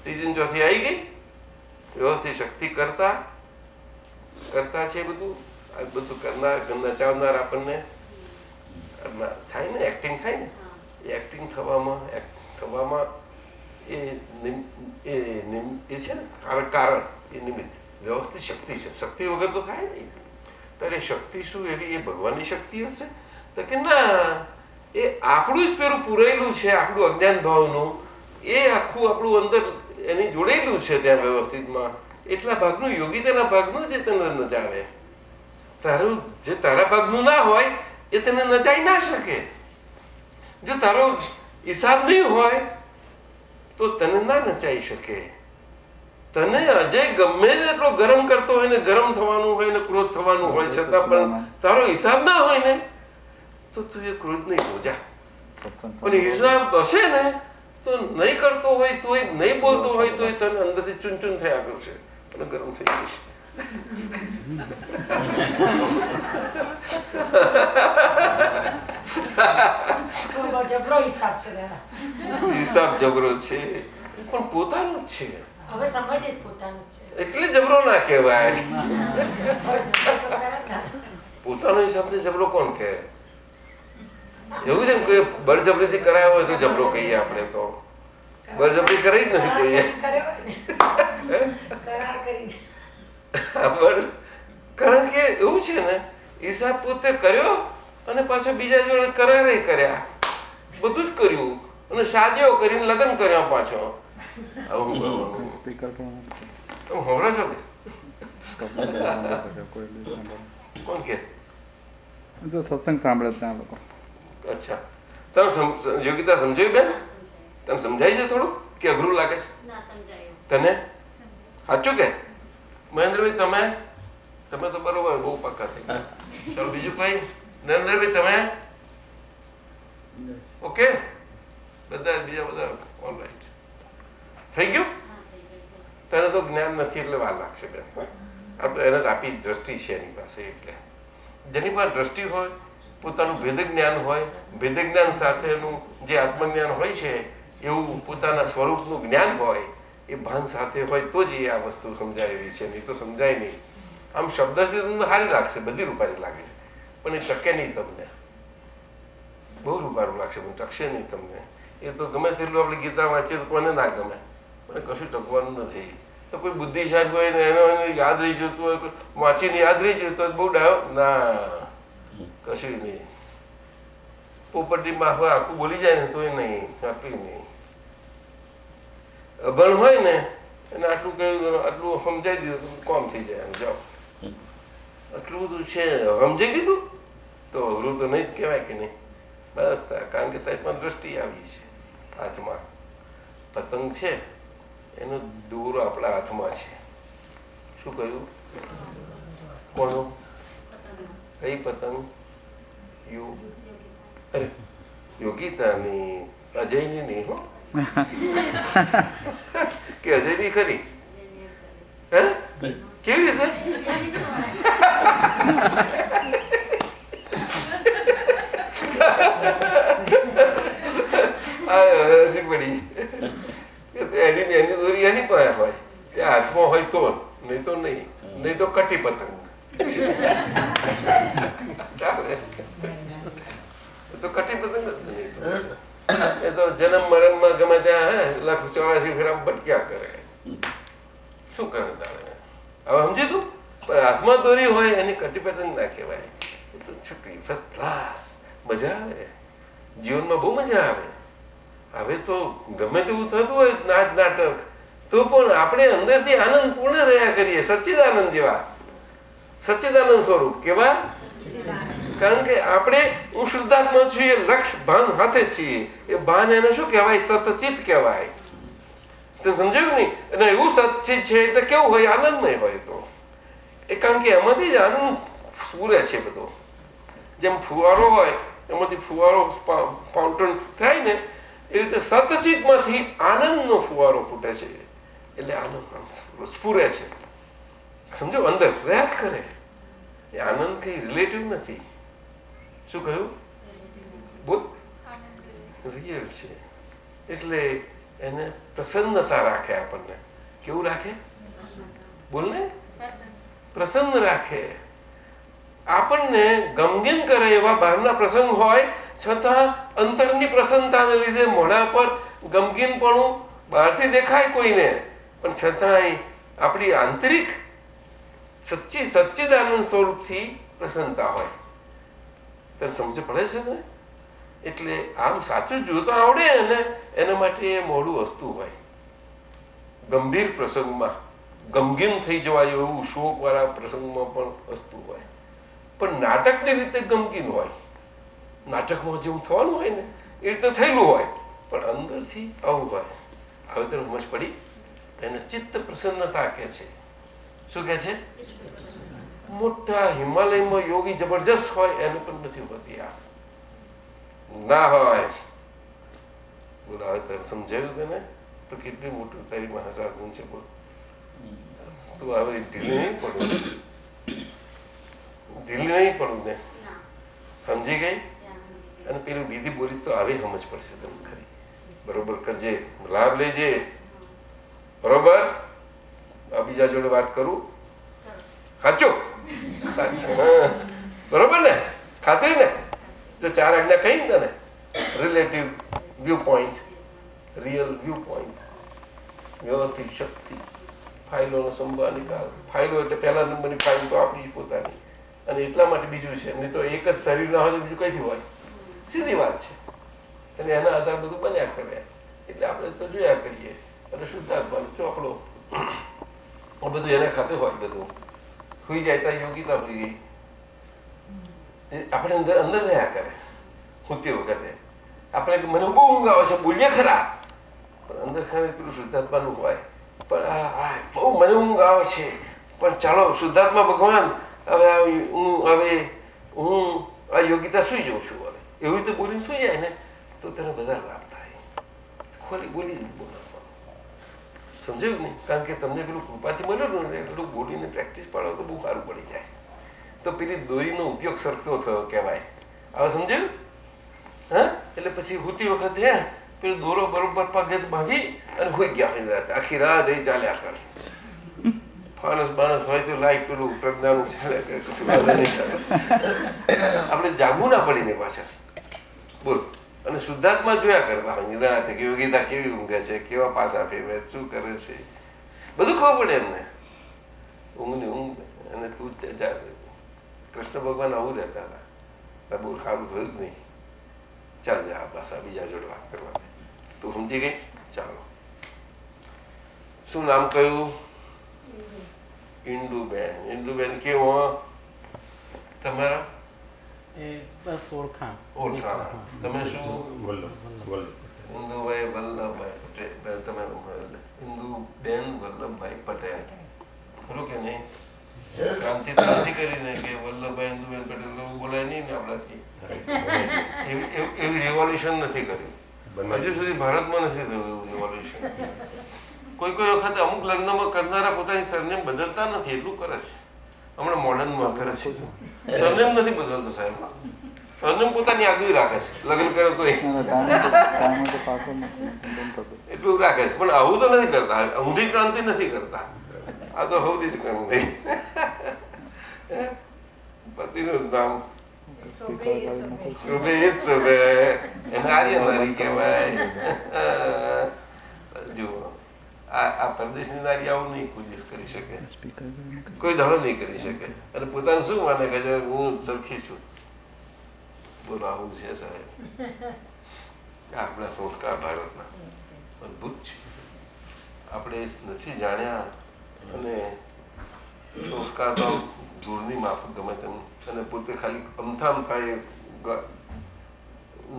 ત્રીજી ચોથી આવી ગઈ. વ્યવસ્થિત શક્તિ કરતા છે બધું. આ બધું નચાવનાર આપણને થાય ને, એક્ટિંગ થાય ને, એ એક્ટિંગ થવામાં એ છે ને કારણ, એ નિમિત્ત વ્યવસ્થિત શક્તિ છે. શક્તિ વગર તો થાય નહીં. ત્યારે શક્તિ શું એવી? એ ભગવાનની શક્તિ હશે? તો કે ના, એ આપણું જ પેલું પૂરેલું છે, આપણું અજ્ઞાન ભાવનું. એ આખું આપણું અંદર એની જોડેલું છે ત્યાં વ્યવસ્થિતમાં. એટલા ભાગનું, યોગિતાના ભાગનું જે તને નચાવે. તારું જે તારા ભાગનું ના હોય એ તને નચાઈ ના શકે. જો તારો હિસાબ નહીં હોય તો તને ના નચાઈ શકે. તને અજય ગમે એટલો ગરમ કરતો હોય ને, ગરમ થવાનું હોય ને, ક્રોધ થવાનું હોય, છતાં પણ તારો હિસાબ ના હોય ને, તો તું એ ક્રોધ નહીં હો જા. પણ હિસાબ હશે ને, તો નહીં કરતો હોય તો, નહીં બોલતો હોય તો, તને અંદરથી ચૂન થયા કરશે અને ગરમ થઈ જશે. હિસાબ જબરો છે, પણ પોતાનું જ છે. એટલે જબરો ના કહેવાય. પોતાનો હિસાબ ને જબરો કોણ કહે? એવું છે ને, કોઈ બળજબરીથી કરાયો હોય તો જબરો કહીએ આપણે. તો બળજબરી કરી જ નથી કહીએ. કારણ કે એવું છે ને, હિસાબ પોતે કર્યો અને પાછો બીજા જોડે કરારે કર્યા, બધું જ કર્યું અને શાદીઓ કરીને લગ્ન કર્યા પાછો. આવું હમણાં છો કોણ કે સત્સંગ સાંભળે ત્યાં લોકો. અચ્છા, તમે યોગિતા સમજાયું બેન? તમે સમજાય છે થોડું કે અઘરું લાગે છે તને? સાચું કે મહેન્દ્રભાઈ? તમે તો બરોબર બહુ પાકા થઈ ગયા. ચાલો બીજું કઈ? નરેન્દ્રભાઈ તમે ઓકે? બધા બીજા બધા ઓલરાઈટ થઈ ગયું? તને તો જ્ઞાન નથી એટલે વાર લાગશે બેન. આપણે એને આપી દ્રષ્ટિ છે એની પાસે. એટલે જેની પાસે દ્રષ્ટિ હોય, પોતાનું ભેદ જ્ઞાન હોય, ભેદ જ્ઞાન સાથેનું જે આત્મજ્ઞાન હોય છે, એવું પોતાના સ્વરૂપનું જ્ઞાન હોય, એ ભાન સાથે હોય તો જ એ આ વસ્તુ સમજાય એવી છે. નહીં તો સમજાય નહીં. આમ શબ્દથી તમને સારી લાગશે, બધી રૂપારી લાગે, પણ એ ટકે નહીં તમને. બહુ રૂપારું લાગશે પણ ટકશે નહીં તમને. એ તો ગમે તેટલું આપણે ગીતા વાંચીએ તો કોને ના ગમે, મને કશું ટકવાનું નથી. તો કોઈ બુદ્ધિશાળી હોય ને એને યાદ રહી જતું હોય, વાંચીને યાદ રહી જતું હોય બહુ ડાયો ના, કશું નહીં. પોપટીમાં આખું બોલી જાય ને તોય નહીં, આટલું નહીં. અભણ હોય ને એને આટલું કહ્યું, આટલું સમજાઈ દીધું, કોમ થઈ જાય. આમ જાઓ, આટલું બધું છે, સમજાઈ દીધું તો અઘરું તો નહીં જ કહેવાય કે નહીં? બસ, કારણ કે તારીમાં દ્રષ્ટિ આવી છે. હાથમાં પતંગ છે, એનો દોરો આપણા હાથમાં છે. શું કહ્યું? કોનો? કઈ પતંગ? અરે યોગિતાની, અજયની નહીં હો. કે અજયની ખરી? હે? કેવી રીતે? હજી પડી એની દોરી એની પાસે હોય, એ હાથમાં હોય તો, નહીં તો નહીં. નહીં તો કટી પતંગ ચાલે. તો કટી પતંગ જ નહીં. એ તો જન્મ મરણમાં ગમે ત્યાં 184 ફેરા ભટક્યા કરે. શું કરે તારે? હવે સમજી તું? પણ હાથમાં દોરી હોય એની કટી પતંગ ના કહેવાય. એ તો છોકરી ફર્સ્ટ ક્લાસ, મજા આવે જીવનમાં, બહુ મજા આવે. હવે તો ગમે તેવું થતું હોય નાટક, તો પણ આપણે અંદરથી આનંદ પૂર્ણ રહ્યા કરીએ, સચ્ચિદાનંદ જેવા. સચ્ચિદાનંદ સ્વરૂપ કેવા? કારણ કે આપણે હું શુદ્ધાત્મા છું એ લક્ષ ભાન હાથે છીએ. એ ભાન એને શું કહેવાય? સતચિત કહેવાય. તે સમજાયું નહીં? અને એવું સતચિત છે એટલે કેવું હોય? આનંદમય હોય. તો એ કારણ કે એમાંથી જ આનંદ સ્ફુરે છે બધો. જેમ ફુવારો હોય એમાંથી ફુવારો ફાઉન્ટન થાય ને, એ રીતે સતચિતમાંથી આનંદનો ફુવારો ફૂટે છે. એટલે આનંદ સ્ફુરે છે. સમજો? અંદર પ્રયાસ કરે. એ આનંદ કઈ રિલેટિવ નથી. શું કહ્યું? બોલ. રિયલ છે. એટલે એને પ્રસન્નતા રાખે. આપણને કેવું રાખે? બોલ ને. પ્રસન્ન રાખે. આપણને ગમગીન કરે એવા બહારના પ્રસંગ હોય છતાં અંતરની પ્રસન્નતાને લીધે મોઢા પર ગમગીનપણું બહારથી દેખાય કોઈને, પણ છતાંય આપણી આંતરિક સચ્ચિદાનંદ સ્વરૂપથી પ્રસન્નતા હોય. તને સમજ પડે છે ને? એટલે આમ સાચું જોતા આવડે ને એના માટે એ મોડું વસ્તુ હોય. ગંભીર પ્રસંગમાં ગમગીન થઈ જવાય એવું શોકવાળા પ્રસંગમાં પણ વસ્તુ હોય, પણ નાટકની રીતે ગમગીન હોય. નાટકમાં જેવું થવાનું હોય ને એ રીતે થયેલું હોય, પણ અંદરથી આવું હોય. હવે તને સમજ પડી? એને ચિત્ત પ્રસન્નતા કહે છે. શું કહે છે? મોટા હિમાલયમાં યોગી જબરજસ્ત હોય એને પણ નથી હોતી આ. ના હોય. બોલો હવે તને સમજાયું તને? તો કેટલી મોટું તારી મહાસાધન છે. બોલ. તું હવે ઢીલી નહીં પડું, ઢીલી નહીં પડું ને? સમજી ગઈ? અને પેલું દીદી બોલી તો આવી સમજ પડશે તમને ખરી. બરોબર કરજે, લાભ લેજે. બરોબર? આ બીજા જોડે વાત કરું? સાચું? બરોબર ને? ખાતરી ને? જો 4 આજ્ઞા કહી ને તને, relative view point, real view point, વ્યવસ્થિત શક્તિ, ફાઇલોનો સંભાળ નિકાલ. ફાઇલો એટલે પહેલા નંબરની ફાઇલ તો આપણી પોતાની, અને એટલા માટે બીજું છે. નહીં તો એક જ શરીર ના હોય તો બીજું કઈથી હોય? સીધી વાત છે. અને એના આધાર બધું બન્યા કરે. એટલે આપણે તો જોયા કરીએ. અને શુદ્ધાત્મા ચોપડો બધું એને ખાતે હોય. બધું સુઈ જાય ત્યાં યોગીતા હોઈ ગઈ. આપણે અંદર અંદર રહ્યા કરે. સુતી વખતે આપણે મને બહુ ઊંઘ આવે છે બોલીએ ખરા, પણ અંદર ખાને પેલું શુદ્ધાત્માનું હોય. પણ આ બહુ મને ઊંઘ આવે છે, પણ ચાલો શુદ્ધાત્મા ભગવાન હવે હું આ યોગીતા સુઈ જાઉં છું. હવે એવી રીતે બોલીને સુઈ જાય ને તો તને બધા લાભ થાય. ખોલી બોલી જ બોલવાનું. સમજાયું નહીં? કારણ કે તમને પેલું કૃપાથી મળ્યું ને એટલું બોલીને પ્રેક્ટિસ પાડો તો બહુ સારું પડી જાય. તો પેલી દોરીનો ઉપયોગ સરખો થયો કહેવાય. હવે સમજાયું? હા, એટલે પછી હોતી વખતે પેલું દોરો બરોબર પગે બાંધી અને હોઈ ગયા હોય રાત આખી રાત એ ચાલ્યા કરે. ફાનસ બાનસ હોય તો લાઈક પેલું પ્રજ્ઞાનું ચાલે કરે, આપણે જાગવું ના પડીને પાછળ. બોલ. અને શુદ્ધાત્મા જોયા કરવા હોય રાતે કે યોગીતા કેવી ઊંઘે છે, કેવા પાસા ફેરવે, શું કરે છે, બધું ખબર પડે એમને. ઊંઘની ઊંઘ. અને તું કૃષ્ણ ભગવાન આવું રહેતા હતા. બહુ સારું થયું જ નહીં. ચાલ જા પાછા બીજા જોડે વાત કરવા. તું સમજી ગઈ? ચાલો. શું નામ કહ્યું? ઇન્દુબેન. ઇન્દુબેન કેવું તમારા? ઓળખાણ. તમે શું? ઇન્દુભાઈ વલ્લભભાઈ પટેલ. તમારું ઇન્દુબેન વલ્લભભાઈ પટેલ. ખરું કે નહીં? ક્રાંતિ કરીને કે વલ્લભભાઈ ઇન્દુબેન પટેલ બોલાય નહીં ને આપણાથી. એવી રેવોલ્યુશન નથી કર્યું હજુ સુધી ભારતમાં. નથી થયું એવું રેવોલ્યુશન. કોઈ કોઈ વખત અમુક લગ્નમાં કરનારા પોતાની સરનેમ બદલતા નથી, એટલું કરે છે. હમણાં મોડર્નમાં કરે છે. સરનેમ નથી બદલતો સાહેબ. સરનેમ પોતાની આગળ રાખે છે. લગ્ન કરે તો એટલું રાખે છે. પણ આવું તો નથી કરતા. ઊંધી ક્રાંતિ નથી કરતા. આ તો હવદી જ ક્રાંતિ. પતિનું નામ શુભે એને આર્યનારી કહેવાય. જુઓ, આ પરદેશની નારી આવું નહીં કોઈ દિવસ કરી શકે, કોઈ દાડો નહીં કરી શકે. અને પોતાનું શું માને કે હું સરખી છું. બોલો, આવું છે સાહેબ. આપણા સંસ્કાર ભારતના અદભુત છે. આપણે નથી જાણ્યા. અને સંસ્કાર તો દૂરની માફક ગમે તેમ અને પોતે ખાલી અમથા એ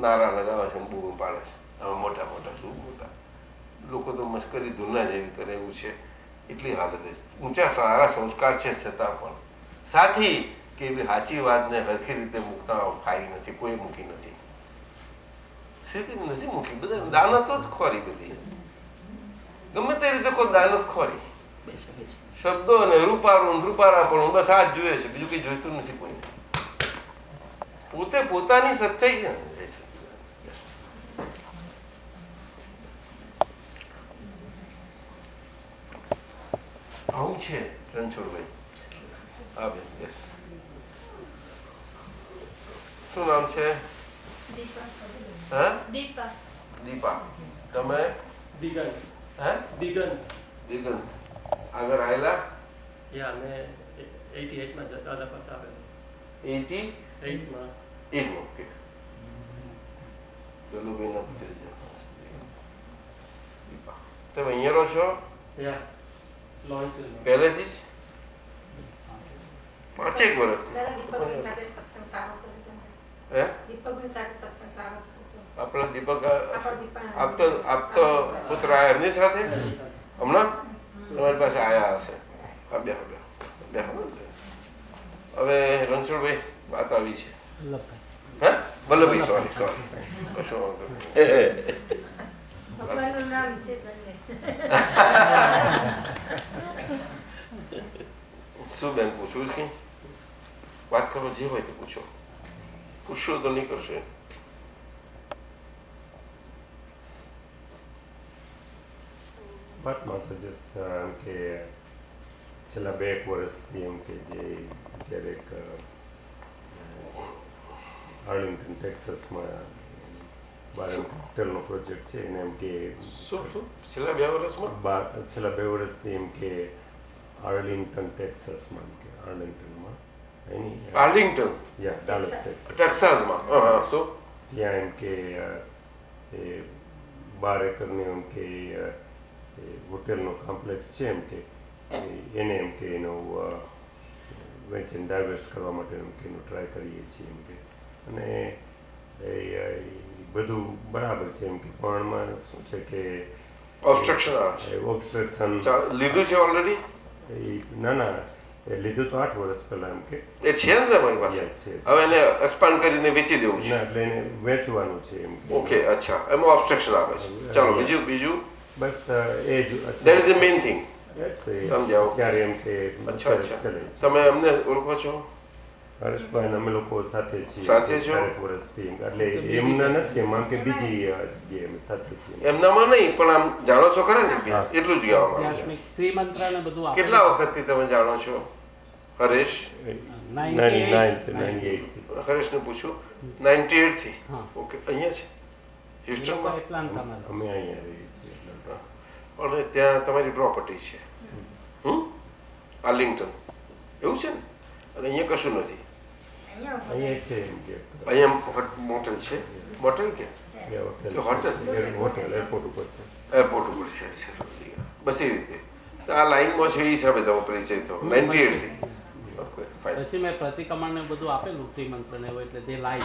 નારા લગાવે છે, બૂમ પાડે છે, હવે મોટા મોટા શું મોટા લોકો તો મશ્કરી ધૂના જેવી કરે એવું છે. એટલી હાલત છે. ઊંચા સારા સંસ્કાર છે છતાં પણ સાથી કે એવી સાચી વાતને હરખી રીતે મૂકતા ફાઈ નથી, કોઈ મૂકી નથી, સીધી નથી મૂકી. બધા દાનતો જ ખોરી, બધી ગમે તે રીતે કોઈ દાનત ખોરી. શબ્દો અને રૂપારા પણ બસ આ જ જોઈએ છે, બીજું કઈ જોઈતું નથી કોઈને. પોતે પોતાની સચ્ચાઈ છે ને. આવું છે રણછોડભાઈ. હા બેન, યસ. શું નામ છે? હા, દીપા. તમે? દિગંત. હે? દિગંત. આગળ આવેલા? યા મેં 88 માં દાદા પાસે આવેલો. 88 માં ઓકે. ગલુભાઈ ના પુત્રી છે દીપા. તમે અહીંયા રહો છો યા લોન્સમાં પહેલેથી જ? 5 વર્ષથી? હે? આપણો દીપક આપતો પુત્ર આયા એમની સાથે હમણાં તમારી પાસે આયા હશે. બે હવે રણછોડભાઈ વાત આવી છે. હે, વલ્લભભાઈ, સોરી કશો વાંધો નહીં. ભગવાનનું નામ છે શું બેન પૂછવું છે? વાત કરો, જે હોય તે પૂછો. પૂછશો તો નહીં કરશે. વાતમાં તો જસ્ટ એમ કે છેલ્લા 2 વર્ષથી એમ કે જે ક્યારેક આર્લિંગ્ટન ટેક્સાસમાં બારન હોટેલનો પ્રોજેક્ટ છે એને એમ કે શું છેલ્લા 2 વર્ષમાં? છેલ્લા 2 વર્ષથી એમ કે આર્લિંગ્ટન ટેક્સાસમાં એમ કે આર્લિંગ્ટનમાં એની આર્લિંગ્ટન યા ડાલસ ટેક્સાસમાં. શું ત્યાં એમ કે એ 12 એકરની એમ કે હોટેલનો કોમ્પ્લેક્સ છે એમ કે એને એમ કે એનું વેચીને ડાયવર્સ્ટ કરવા માટે એમ કે એનું ટ્રાય કરીએ છીએ એમ કે. અને એ બધું બરાબર છે એમ કે પણમાં શું છે કે ઓબ્સ્ટ્રક્શન લીધું છે ઓલરેડી? ના એ લીધું તો 8 વર્ષ પહેલા એમ કે એ છે ને તમારી પાસે? હવે એને એક્સપાન્ડ કરીને વેચી દેવું છે? ના, એટલે એને વેચવાનું છે એમ કે. ઓકે, અચ્છા, એમાં ઓબ્સ્ટ્રક્શન આવે છે. ચાલો, બીજું બસ એ જ that is the main thing. સમજાવો. ત્યારે એમ કે અચ્છા. તમે અમને ઓળખો છો? હર્ષભાઈ અમે લોકો સાથે છીએ. સાથે છો? 4 વર્ષથી. એટલે એમના નથી એમ કે બીજી જગ્યાએ અમે સાથે છીએ. એમનામાં નહીં, પણ આમ જાણો છો ખરા ને? એટલું જ કહેવા માંગુ છું. કેટલા વખતથી તમે જાણો છો હરેશ? 98. હરેશને પૂછું. 98 થી? ઓકે. અહીંયા છે હ્યુસ્ટનમાં? અમે અહીંયા રહીએ છીએ. અને ત્યાં તમારી પ્રોપર્ટી છે? આર્લિંગ્ટન, એવું છે ને? અને અહીંયા કશું નથી? અહીંયા છે એમ કે અહીંયા મોટેલ છે? મોટેલ કે હોટેલ એરપોર્ટ ઉપર છે. એરપોર્ટ ઉપર છે. બસ એ રીતે આ લાઈનમાં છે, એ હિસાબે તમે પરિચય થયો 98 થી. Okay, fine. પછી મેં પ્રતિક્રમણ ને બધું આપેલું શ્રીમંત્રને હોય એટલે તે લાઈ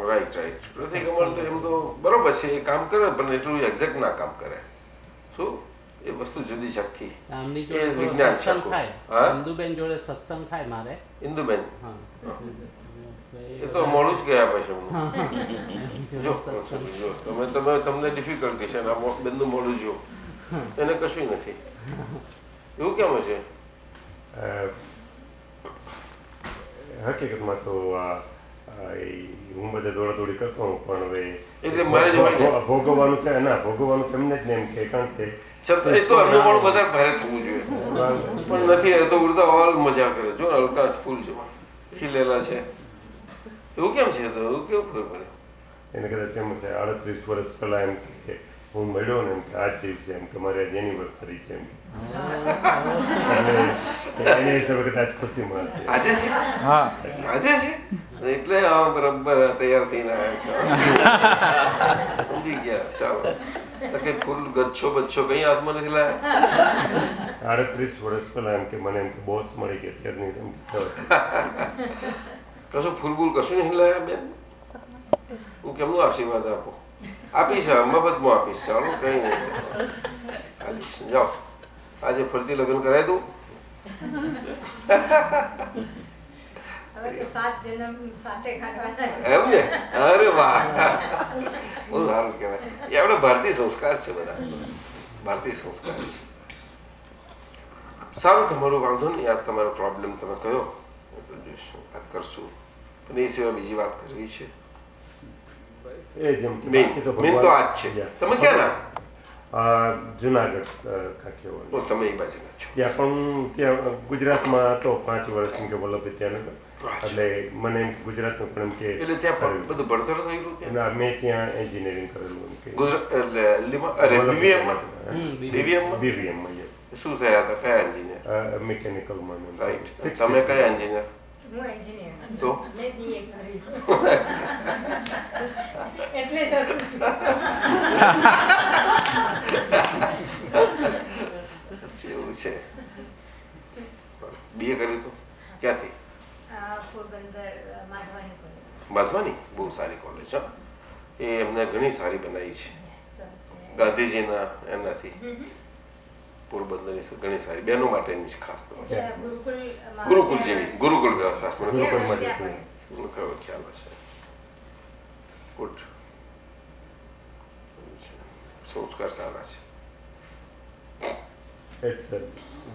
રાઈટ. પ્રતિક્રમણ તો એમ તો બરોબર છે, એ કામ કરે, પણ એટલું એક્ઝેક્ટ ના કામ કરે. શું એ વસ્તુ જુદી છે આખી. આમની એ જોડે વિજ્ઞાન છે સત્સંગ આખું. થાય, હા? ઇન્દુબેન જોડે સત્સંગ થાય મારે. ઇન્દુબેન હા એ તો મોડું જ ગયા પછી જો તમને ડિફિકલ્ટી છે, બેનનું મોડું જો એને કશું નથી. એવું કેમ છે? હકીકતમાં તો હું બધે દોડાદોડી કરતો હું, પણ હવે એટલે મારે જ ભોગવવાનું છે. ના, ભોગવવાનું તમને જ ને એમ કે કારણ કે છતાં એ તો એમનું પણ વધારે ભારે થવું જોઈએ, પણ નથી. એ તો ઉડતા ઓલ મજા કરે. જો હલકા ફૂલ છે, ખીલેલા છે. એવું કેમ છે? તો એવું કેવું ખબર પડે? એને કદાચ એમ છે 38 વર્ષ પહેલા એમ કે હું મળ્યો ને એમ કે આજ દિવસે એમ કે મારી આજ એનિવર્સરી છે એમ કે એને હિસાબે કદાચ ખુશી મળશે. આજે છે? હા, આજે છે? એટલે હા બરાબર તૈયાર થઈને આવ્યા છો સમજી ગયા ચાલો તો કે ફૂલ ગચ્છો બચ્છો કઈ હાથમાં નથી લાયા 38 વર્ષ પહેલા એમ કે મને એમ કે બોસ મળી ગયા ત્યારની એમ કે કશું ફૂલ બૂલ કશું નહીં લાયા બેન હું કેમનું આશીર્વાદ આપું આપીશ મફતમાં આપીશ ચાલો કઈ નહીં આપીશ જાઓ આજે ફરતી લગ્ન કરાય દઉં હવે તો 7 જન્મ સાથે ખાવાના એમ ને અરે વાહ બહુ સારું કહેવાય એ આપણે ભારતીય સંસ્કાર છે બધા ભારતીય સંસ્કાર છે સારું તમારો વાંધો નહીં આ તમારો પ્રોબ્લેમ તમે કયો એટલે જોઈશું વાત કરશું પણ એ સિવાય બીજી વાત કરવી છે એ જેમ કે મેન બાકી તો મેન તો આ જ છે તમે ક્યાં ના જુનાગઢ કાઠિયાવાડ તો તમે એ બાજુના છો ત્યાં પણ ત્યાં ગુજરાતમાં તો 5 વર્ષ એમ કે વલ્લભ ત્યાં એટલે મને એમ ગુજરાતમાં પણ એમ કે એટલે ત્યાં પણ બધું ભણતર થઈ ગયું ત્યાં ના મેં ત્યાં એન્જિનિયરિંગ કરેલું એમ કે ગુજરાત એટલે અરે બીવીએમમાં બીવીએમમાં બીવીએમમાં શું થયા હતા કયા એન્જિનિયર મિકેનિકલમાં રાઈટ તમે કયા એન્જિનિયર હું એન્જિનિયર તો મેં બીએ કર્યું એટલે જ હસું છું એવું છે બીએ કર્યું તો ક્યાંથી પોરબંદર માધવાની કોલેજ બાંધવાની બહુ સારી કોલેજ છે એ એમને ઘણી સારી બનાવી છે સરસ છે. ગાંધીજીના એનાથી પોરબંદરની ઘણી સારી બહેનો માટેની જ ખાસ તો ગુરુકુળ જેવી ગુરુકુળ વ્યવસ્થા મને ગુરુકુળમાં ખબર જ છે. મને ખબર ખ્યાલ હશે ગુડ સંસ્કાર સારા છે It's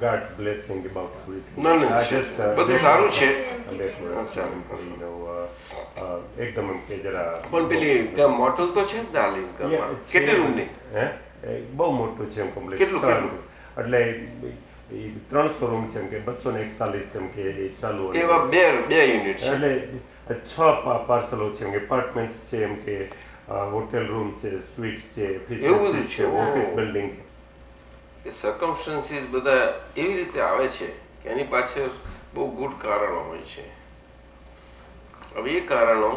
God's blessing about everything. ના ના બધું સારું છે એકદમ એમ કે જરા પણ પેલી ત્યાં મોટલ તો છે જ દાલી કેટલી રૂમની બહુ મોટું છે એમ કોમ્પ્લેક્સ કેટલું? એટલે એ 300 રૂમ છે એમ કે 241 એમ કે એ ચાલુ હોય. એવા બે યુનિટ છે એટલે 6 પાર્સલો છે એમ કે એપાર્ટમેન્ટ્સ છે એમ કે હોટેલ રૂમ છે સ્વીટ્સ છે એવું બધું છે. ઓફિસ બિલ્ડિંગ છે. એ સર્કમસ્ટન્સીસ બધા એવી રીતે આવે છે કે એની પાછળ બહુ ગુડ કારણો હોય છે હવે એ કારણો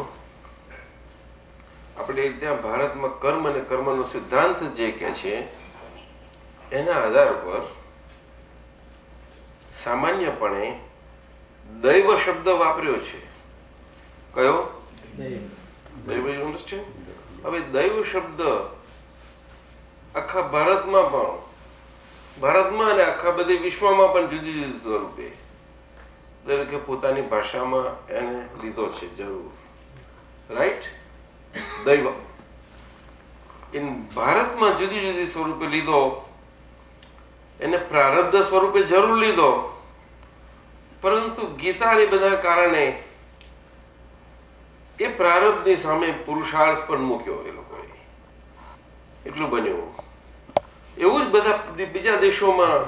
આપણે ત્યાં ભારતમાં કર્મ અને કર્મનો સિદ્ધાંત જે કે છે એના આધાર પર સામાન્યપણે દૈવ શબ્દ વાપર્યો છે કયો દૈવ યુ અન્ડરસ્ટેન્ડ હવે દૈવ શબ્દ આખા ભારતમાં અને આખા બધી વિશ્વમાં પણ જુદી જુદી સ્વરૂપે દરેકે પોતાની ભાષામાં એને લીધો છે જરૂર રાઈટ દૈવ ઇન ભારતમાં જુદી જુદી સ્વરૂપે લીધો એને પ્રારબ્ધ સ્વરૂપે જરૂર લીધો પરંતુ ગીતા એ બધા કારણે એ પ્રારબ્ધની સામે પુરુષાર્થ પણ મૂક્યો એ લોકોએ એટલું બન્યું એવું જ બધા બીજા દેશોમાં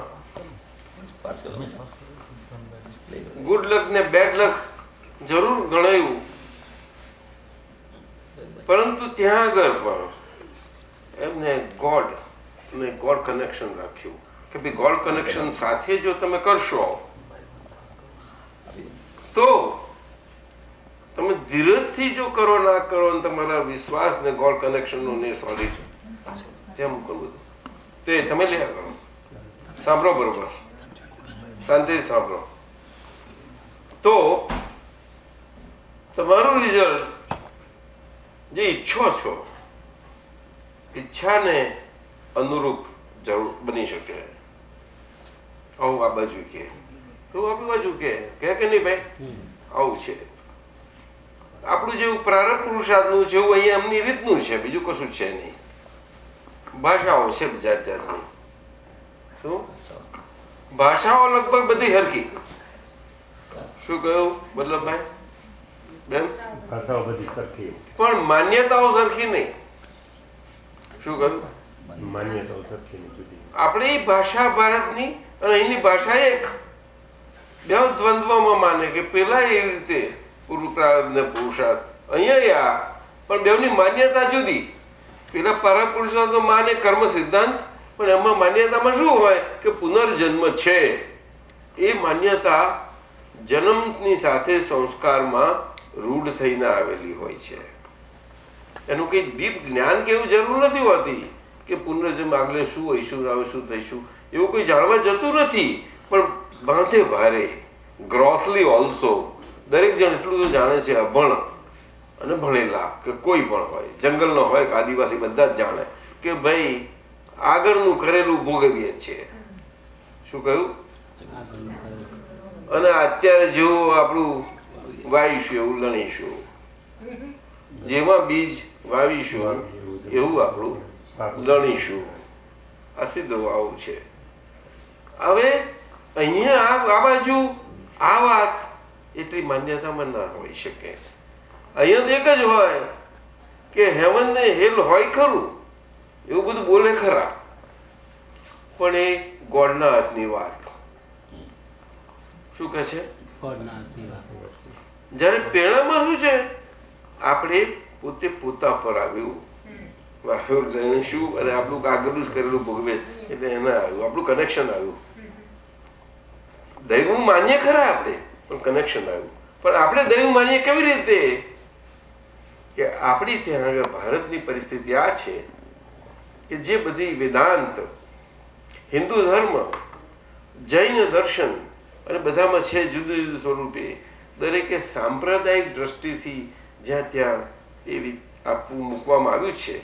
ગુડ લક ને બેડ લક જરૂર ગણાયું પરંતુ ત્યાં આગળ પણ એમને ગોડ કનેક્શન રાખ્યું કે ભાઈ ગોડ કનેક્શન સાથે જો તમે કરશો તો તમે ધીરજથી જો કરો ના કરો અને તમારા વિશ્વાસ ને ગોડ કનેક્શન નું ને સોલિડ તેમ કરવું તે તમે લે કરો સાંભળો બરોબર શાંતિથી સાંભળો તો તમારું રિઝલ્ટ જે ઈચ્છો છો ઈચ્છાને અનુરૂપ જરૂર બની શકે આવું આ બાજુ કે તું આ બાજુ કે નહીં ભાઈ આવું છે આપણું જેવું પ્રારબ્ધ પુરુષાર્થનું છે એવું અહીંયા એમની રીતનું છે બીજું કશું છે નહીં ભાષાઓ છે જાત જાતની શું ભાષાઓ લગભગ બધી હરકી શું કહ્યું વલ્લભભાઈ બેન ભાષાઓ બધી સરખી પણ માન્યતાઓ સરખી નહીં શું કહ્યું માન્યતાઓ સરખી નહીં જુદી આપણી ભાષા ભારતની અને અહીંની ભાષા એક બે દ્વંદ્વમાં માને કે પેલા એ રીતે પ્રારબ્ધ ને પુરુષાર્થ અહીંયા પણ બેવની માન્યતા જુદી પેલા પરપુરુષાર્થ માને કર્મ સિદ્ધાંત પણ એમાં માન્યતામાં શું હોય કે પુનર્જન્મ છે એ માન્યતા જન્મની સાથે સંસ્કારમાં રૂઢ થઈને આવેલી હોય છે. એનું કંઈ ડીપ જ્ઞાન કે એવું જરૂર નથી હોતી કે પુનર્જન્મ આગળ શું હોઈશું હવે શું થઈશું એવું કોઈ જાણવા જતું નથી. પણ બાંધે ભારે ગ્રોસલી ઓલ્સો દરેક જણ એટલું તો જાણે છે, અભણ અને ભણેલા કે કોઈ પણ હોય, જંગલનો હોય કે આદિવાસી, બધા જ જાણે કે ભાઈ આગળનું કરેલું ભોગવીએ છીએ. શું કહ્યું? અને અત્યારે જેવું આપણું વાવીશું એવું લણીશું, જેમાં બીજ વાવીશું એવું આપણું લણીશું. આ સીધું આવું છે. હવે અહીંયા આ બાજુ આ વાત એટલી માન્યતામાં ના હોઈ શકે. અહીંયા તો એક જ હોય કે હેવન ને હેલ હોય ખરું, એવું બધું બોલે ખરા, પણ એ ગોડના હાથની વાત. શું કહે છે? જ્યારે પેણામાં શું છે, આપણે પોતે પોતા પર આવ્યું લઈશું અને આપણું આગળનું જ કરેલું ભોગવે એટલે એના આવ્યું, આપણું કનેક્શન આવ્યું. દૈવનું માનીએ ખરા આપણે, પણ કનેક્શન આવ્યું. પણ આપણે દૈવ માનીએ કેવી રીતે? કે આપણી ત્યાં આગળ ભારતની પરિસ્થિતિ આ છે કે જે બધી વેદાંત, હિન્દુ ધર્મ, જૈન દર્શન અને બધામાં છે જુદું જુદું સ્વરૂપે, દરેકે સાંપ્રદાયિક દ્રષ્ટિથી જ્યાં ત્યાં એવી આપવું મૂકવામાં આવ્યું છે,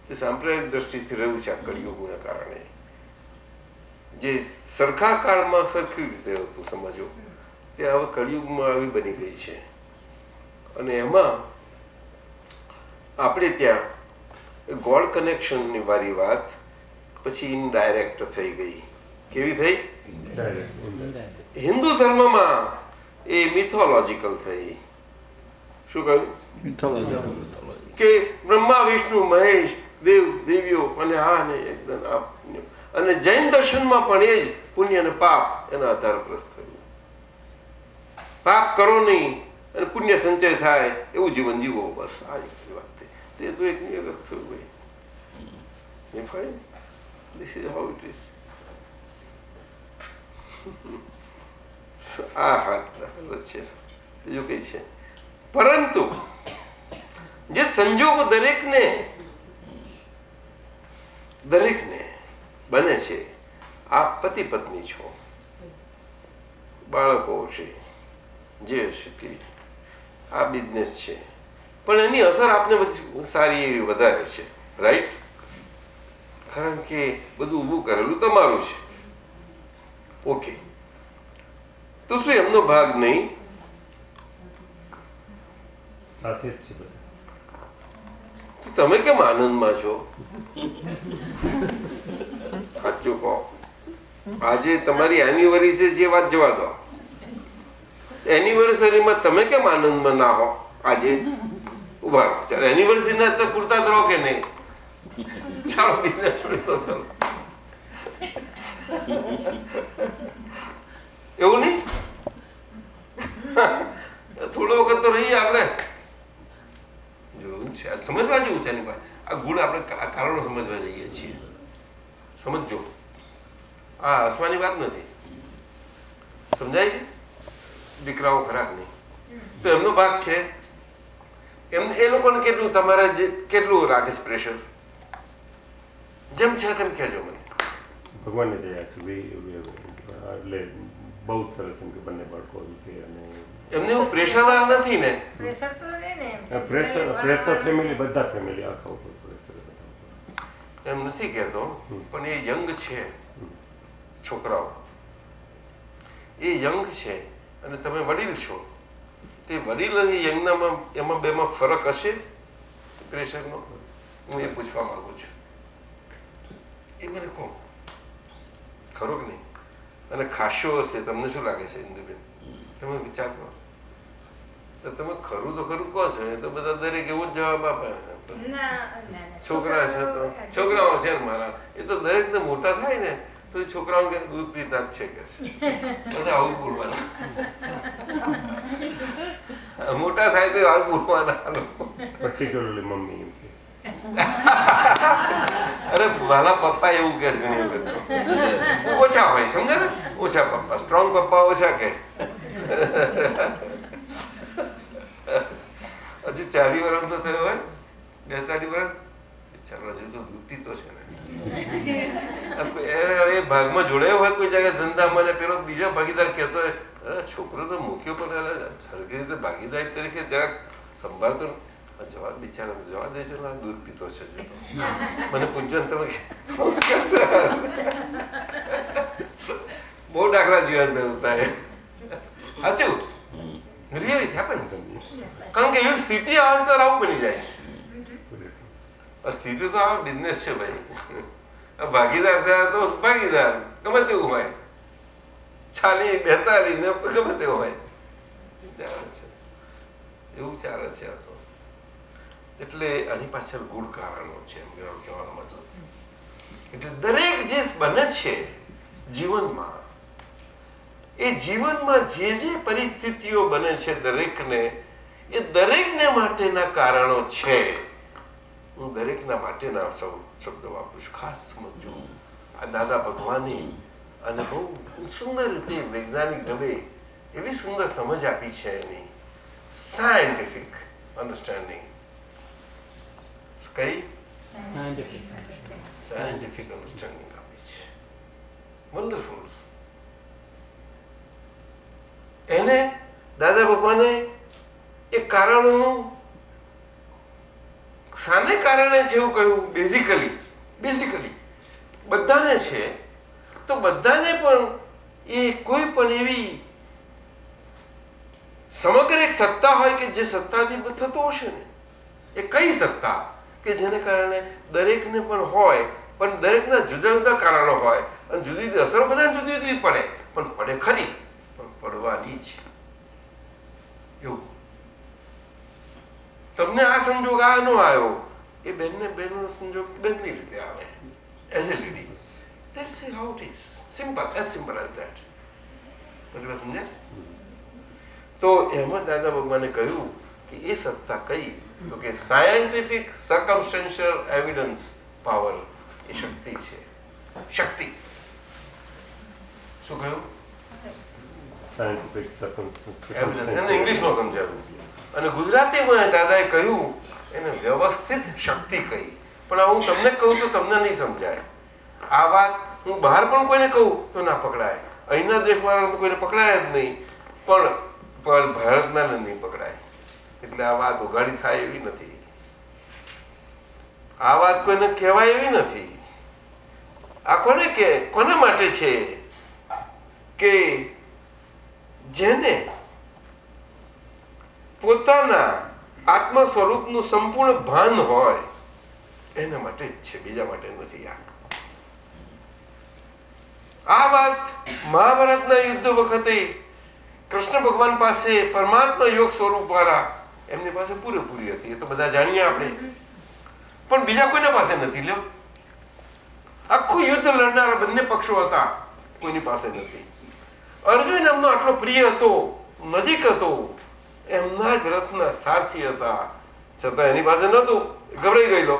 તે સાંપ્રદાયિક દ્રષ્ટિથી રહ્યું છે. આ કળિયુગના કારણે જે સરખા કાળમાં સરખી રીતે હતું સમજો, તે હવે કળિયુગમાં આવી બની ગઈ છે. અને એમાં આપણે ત્યાં ગોડ કનેક્શનની વારી વાત પછી ઇનડાયરેક્ટ થઈ ગઈ. કેવી થઈ? હિન્દુ ધર્મમાં એ મિથોલોજીકલ થઈ. શું કહ્યું? કે બ્રહ્મા, વિષ્ણુ, મહેશ, દેવ, દેવીઓ અને આ ને એકદમ. અને જૈન દર્શનમાં પણ એ જ પુણ્ય અને પાપ એના આધાર પર થયું. પાપ કરો નહીં અને પુણ્ય સંચય થાય એવું જીવન જીવો, બસ આ જ વાત થઈ. તે તો એક નિયત થયું ભાઈ. Fine, this is how it is. આ હાથ છે, બીજું કઈ છે? પરંતુ જે સંજોગો દરેકને બને છે, આ પતિ પત્ની છો, બાળકો છે, જે હશે તે, આ બિઝનેસ છે, પણ એની અસર આપને સારી એવી વધારે છે, રાઈટ? કારણ કે બધું ઊભું કરેલું તમારું છે. ઓકે, તો શું એમનો ભાગ નહીં? સાથે જ છે બધા. તો તમે કેમ આનંદમાં છો? સાચું કહો. આજે તમારી એનિવર્સરી છે, જે વાત જવા દો. એનિવર્સરીમાં તમે કેમ આનંદમાં ના હો? આજે ઉભા રહો. ચાલો, એનિવર્સરીના તો પૂરતા જ રહો કે નહીં? ચાલો બિઝનેસ છોડી દો. ચાલો, એવું નહીં. થોડો વખત તો રહીએ આપણે. જોયું છે, સમજવા જેવું છે. આ ગુણ આપણે કારણો સમજવા જઈએ છીએ. સમજો, આ હસવાની વાત નથી. સમજાય છે? દીકરાઓ ખરાબ નહીં, તો એમનો ભાગ છે. એ લોકોને કેટલું તમારે કેટલું રાખે છે પ્રેશર? જેમ છે તેમ કહેજો મને. ભગવાનને દયા છે. એટલે બહુ સરસ એમ કે બંને બાળકો કે અને એમને એવું પ્રેશર વાળા નથી ને? પ્રેશર તો રહે ને. પ્રેશર ફેમિલી, બધા ફેમિલી આખા ઉપર પ્રેશર. એમ નથી કહેતો, પણ એ યંગ છે છોકરાઓ, એ યંગ છે અને તમે વડીલ છો. તે વડીલ અને યંગનામાં એમાં બેમાં ફરક હશે પ્રેશરનો? હું એ પૂછવા માંગુ છું. એ મને કહો, ખરો કે નહીં? અને ખાસો હશે, તમને શું લાગે છે ઇન્દુબેન? તમે વિચાર કરો. તો તમે ખરું તો ખરું કહો છો, એ તો બધા દરેક એવો જ જવાબ આપે. છોકરા છે તો છોકરાઓ છે મારા, એ તો દરેક ને મોટા થાય ને તો છોકરાઓ કે દૂધ પીતા જ છે કે બધા આવું બોલવાના. મોટા થાય તો આવું બોલવાના. પર્ટિક્યુલરલી મમ્મી એમ કે અરે મારા પપ્પા એવું કે છે ઘણી વખત. ઓછા હોય, સમજે ને? ઓછા પપ્પા, સ્ટ્રોંગ પપ્પા ઓછા કે. હજુ 40 વર્ષ નો થયો હોય, 42 વર્ષ, ચાલો હજુ તો દૂધ પીતો છે ને. એ ભાગમાં જોડાયો હોય કોઈ જગ્યાએ ધંધામાં, ને પેલો બીજો ભાગીદાર કહેતો હોય, અરે છોકરો તો મૂક્યો પણ સરખી રીતે ભાગીદારી તરીકે જરાક સંભાળ કરો. જવા બિચારા જવા દે છે, દૂધ પીતો છે. મને પૂછજો ને તમે બહુ દાખલા જોયા સાહેબ. સાચું, રિયલી ઇટ હેપન્સ. કારણ કે એવી સ્થિતિ આવે તો આવું બની જાય. સ્થિતિ તો આ બિઝનેસ છે ભાઈ. ભાગીદાર થયા તો ભાગીદાર ગમે તેવું હોય, 40 42 ને ગમે તેવું હોય, એવું ચાલે છે. આ તો એટલે આની પાછળ ગુડ કારણો છે એમ કહેવાનો મતલબ. એટલે દરેક જે બને છે જીવનમાં, એ જીવનમાં જે જે પરિસ્થિતિઓ બને છે દરેકને, એ દરેકને માટેના કારણો છે. હું દરેકના માટેના શબ્દો વાપરું છું, ખાસ સમજો. આ દાદા ભગવાને અને બહુ સુંદર રીતે વૈજ્ઞાનિક ઢબે એવી સુંદર સમજ આપી છે એની સાયન્ટિફિક અન્ડરસ્ટેન્ડિંગ. કઈ સાયન્ટિફિક અન્ડરસ્ટેન્ડિંગ આપી છે. વન્ડરફુલ. એને દાદા ભગવાને એ કારણોનું શાને કારણે છે એવું કહ્યું. બેઝિકલી બધાને છે, તો બધાને પણ એ કોઈ પણ એવી સમગ્ર એક સત્તા હોય કે જે સત્તાથી થતું હશે ને, એ કઈ સત્તા કે જેને કારણે દરેકને પણ હોય, પણ દરેકના જુદા જુદા કારણો હોય, અને જુદી જુદી અસરો બધા જુદી જુદી પડે, પણ પડે ખરી, પણ પડવાની જ. એવું તમને આ સંજોગ આ નો આવ્યો, એ બેનનો સંજોગ બેનની રીતે આવે. As a lady, that's how it is. Simple as that. બરાબર સમજ્યા? તો એમાં દાદા ભગવાને કહ્યું કે એ સત્તા કઈ, તો કે સાયન્ટિફિક સર્કમસ્ટેન્શિયલ એવિડન્સ પાવર, એ શક્તિ છે. શક્તિ શું કહ્યું? એવિડન્સ ઇંગ્લિશમાં સમજાવ્યું. અને ગુજરાતીમાં દાદાએ કહ્યું એને વ્યવસ્થિત શક્તિ કહી. પણ હું તમને કહું તો તમને નહીં સમજાય. આ વાત હું બહાર પણ કોઈને કહું તો ના પકડાય. અહીંના દેશવાળા તો કોઈને પકડાય જ નહીં, પણ ભારતના નહીં પકડાય. એટલે આ વાત ઉઘાડી થાય એવી નથી. આ વાત કોઈને કહેવાય એવી નથી. આ કોને માટે છે કે જેને પોતાના આત્મ સ્વરૂપનું સંપૂર્ણ ભાન હોય એના માટે જ છે, બીજા માટે નથી. આ વાત મહાભારતના યુદ્ધ વખતે કૃષ્ણ ભગવાન પાસે પરમાત્મા યોગ સ્વરૂપ વાળા એમની પાસે પૂરેપૂરી હતી. એ તો બધા જાણીએ આપણે, પણ બીજા કોઈના પાસે નથી. લ્યો, આખું યુદ્ધ લડનારા બંને પક્ષો હતા, કોઈની પાસે નથી. અર્જુન એમનો આટલો પ્રિય હતો, નજીક હતો, એમના જ રથના સારથી હતા, છતાં એની પાસે નહોતું. ગભરાઈ ગયેલો.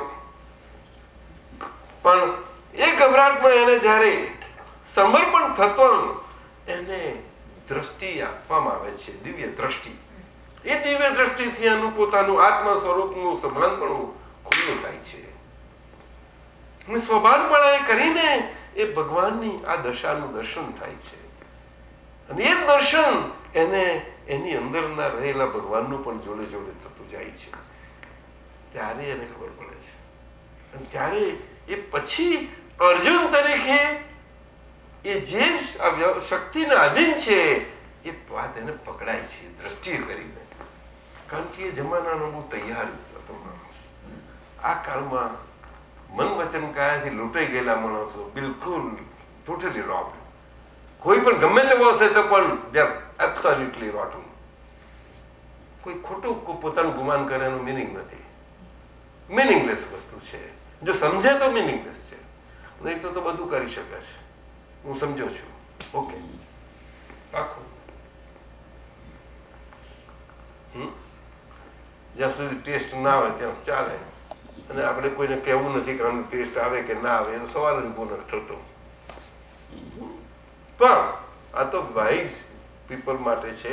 પણ એ ગભરાટમાં એને જ્યારે સમર્પણ થતો, એને દ્રષ્ટિ આપવામાં આવે છે, દિવ્ય દ્રષ્ટિ. એ દિવ્ય દ્રષ્ટિથી એનું પોતાનું આત્મ સ્વરૂપનું સભાનપણું ખુલ્લું થાય છે. અને સ્વભાનપણા કરીને એ ભગવાનની આ દશાનું દર્શન થાય છે. અને એ દર્શન એને એની અંદરના રહેલા ભગવાનનું પણ જોડે જોડે થતું જાય છે. ત્યારે એને ખબર પડે છે. અને ત્યારે એ પછી અર્જુન તરીકે એ જે શક્તિના આધીન છે એ વાત એને પકડાય છે દ્રષ્ટિએ કરીને. કારણ કે એ જમાનાનો બહુ તૈયાર હતો માણસ. આ કાળમાં મન વચન કાયાથી લૂંટાઈ ગયેલા માણસો બિલકુલ ટોટલી રોબ્ડ. કોઈ પણ ગમે તેવો હશે તો પણ દે આર એબ્સોલ્યુટલી રોટન. કોઈ ખોટું પોતાનું ગુમાન કરે એનું મિનિંગ નથી. મિનિંગલેસ વસ્તુ છે. જો સમજે તો મિનિંગલેસ છે, નહીં તો બધું કરી શકે છે. હું સમજો છું. ઓકે, પાકું. જ્યાં સુધી ટેસ્ટ ના આવે ત્યાં ચાલે. અને આપણે કોઈને કહેવું નથી કે આનું ટેસ્ટ આવે કે ના આવે, એનો સવાલ જ ઉભો નથી થતો. પણ આ તો વાઇઝ પીપલ માટે છે,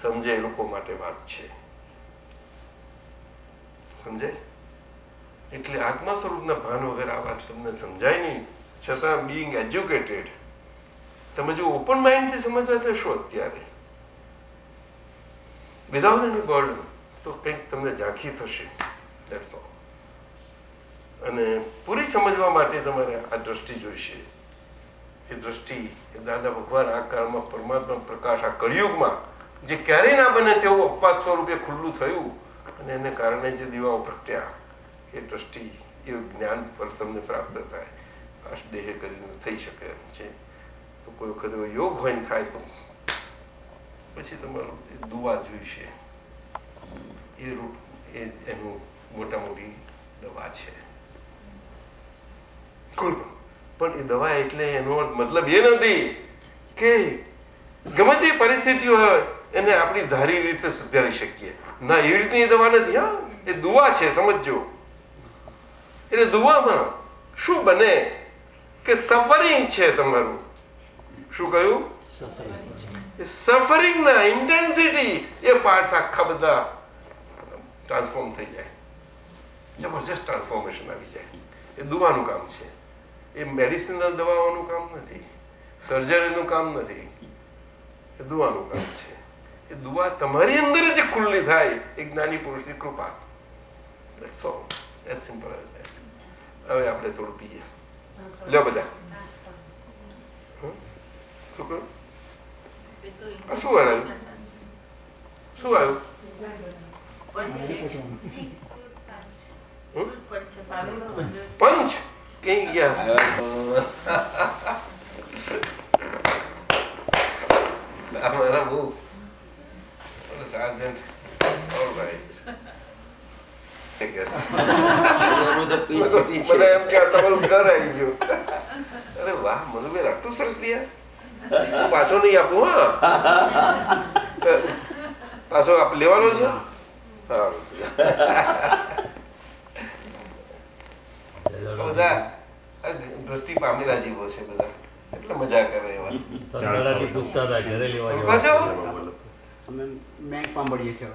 સમજે એ લોકો માટે વાત છે. સમજાય? એટલે આત્મા સ્વરૂપના ભાન વગર આ વાત તમને સમજાય નહીં. છતાં બિંગ એજ્યુકેટેડ તમે જો ઓપન માઇન્ડથી સમજવા જશો અત્યારે વિધાઉટ એની બર્ડન તો કંઈક તમને ઝાંખી થશે. That's all. અને પૂરી સમજવા માટે તમારે આ દ્રષ્ટિ જોઈશે. એ દ્રષ્ટિ એ દાદા ભગવાન આ કાળમાં પરમાત્મા પ્રકાશ આ કળિયુગમાં જે ક્યારેય ના બને તેવું અપવાદ સ્વરૂપે ખુલ્લું થયું અને એને કારણે જે દીવાઓ પ્રગટ્યા એ દ્રષ્ટિ એ જ્ઞાન પર તમને પ્રાપ્ત થાય. આ દેહે કરીને થઈ શકે એમ છે. તો કોઈ વખત એવો યોગ હોય ને થાય તો પછી તમારું દુઆ જોઈશે. એ રૂપ એ એનું મોટા મોટી દવા છે. પણ એ દવા એટલે એનો અર્થ મતલબ એ નથી કે ગમે તે પરિસ્થિતિઓ હોય એને આપણી ધારી રીતે સુધારી શકીએ. ના, એવી રીતની દવા નથી. હા, એ દુઆ છે, સમજો. એટલે દુઆમાં શું બને કે સફરિંગ છે તમારું. શું કહ્યું? સફરિંગના ઇન્ટેન્સિટી એ પાર્ટ્સ આખા બધા ટ્રાન્સફોર્મ થઈ જાય. જબરજસ્ત ટ્રાન્સફોર્મેશન આવી જાય. એ દુવાનું કામ છે. એ મેડિસિનલ દવાઓનું કામ નથી, સર્જરીનું કામ નથી. એ દુવાનું કામ છે. એ દુઆ તમારી અંદર જ ખુલ્લી થાય એક જ્ઞાની પુરુષની કૃપા. That's all. As simple as that. હવે આપણે થોડું પીએ. લ્યો બધા. શું કહ્યું? આ શું આવ્યું? શું આવ્યું? પંચ કઈ ગયા? અમારા બહુ સાર્જન્ટ બધા એમ કે તમારું ઘર આવી ગયું. અરે વાહ મનુભાઈ, આટલું સરસ લ્યા. હું પાછો નહીં આપું. હા, પાછો આપ લેવાનો છે. સારું. બધા દ્રષ્ટિ પામેલા જીવો છે બધા, એટલે મજા કરે એવા. પૂછતા હતા ઘરે લેવા પાછો અમે બેંકમાં મળીએ છીએ.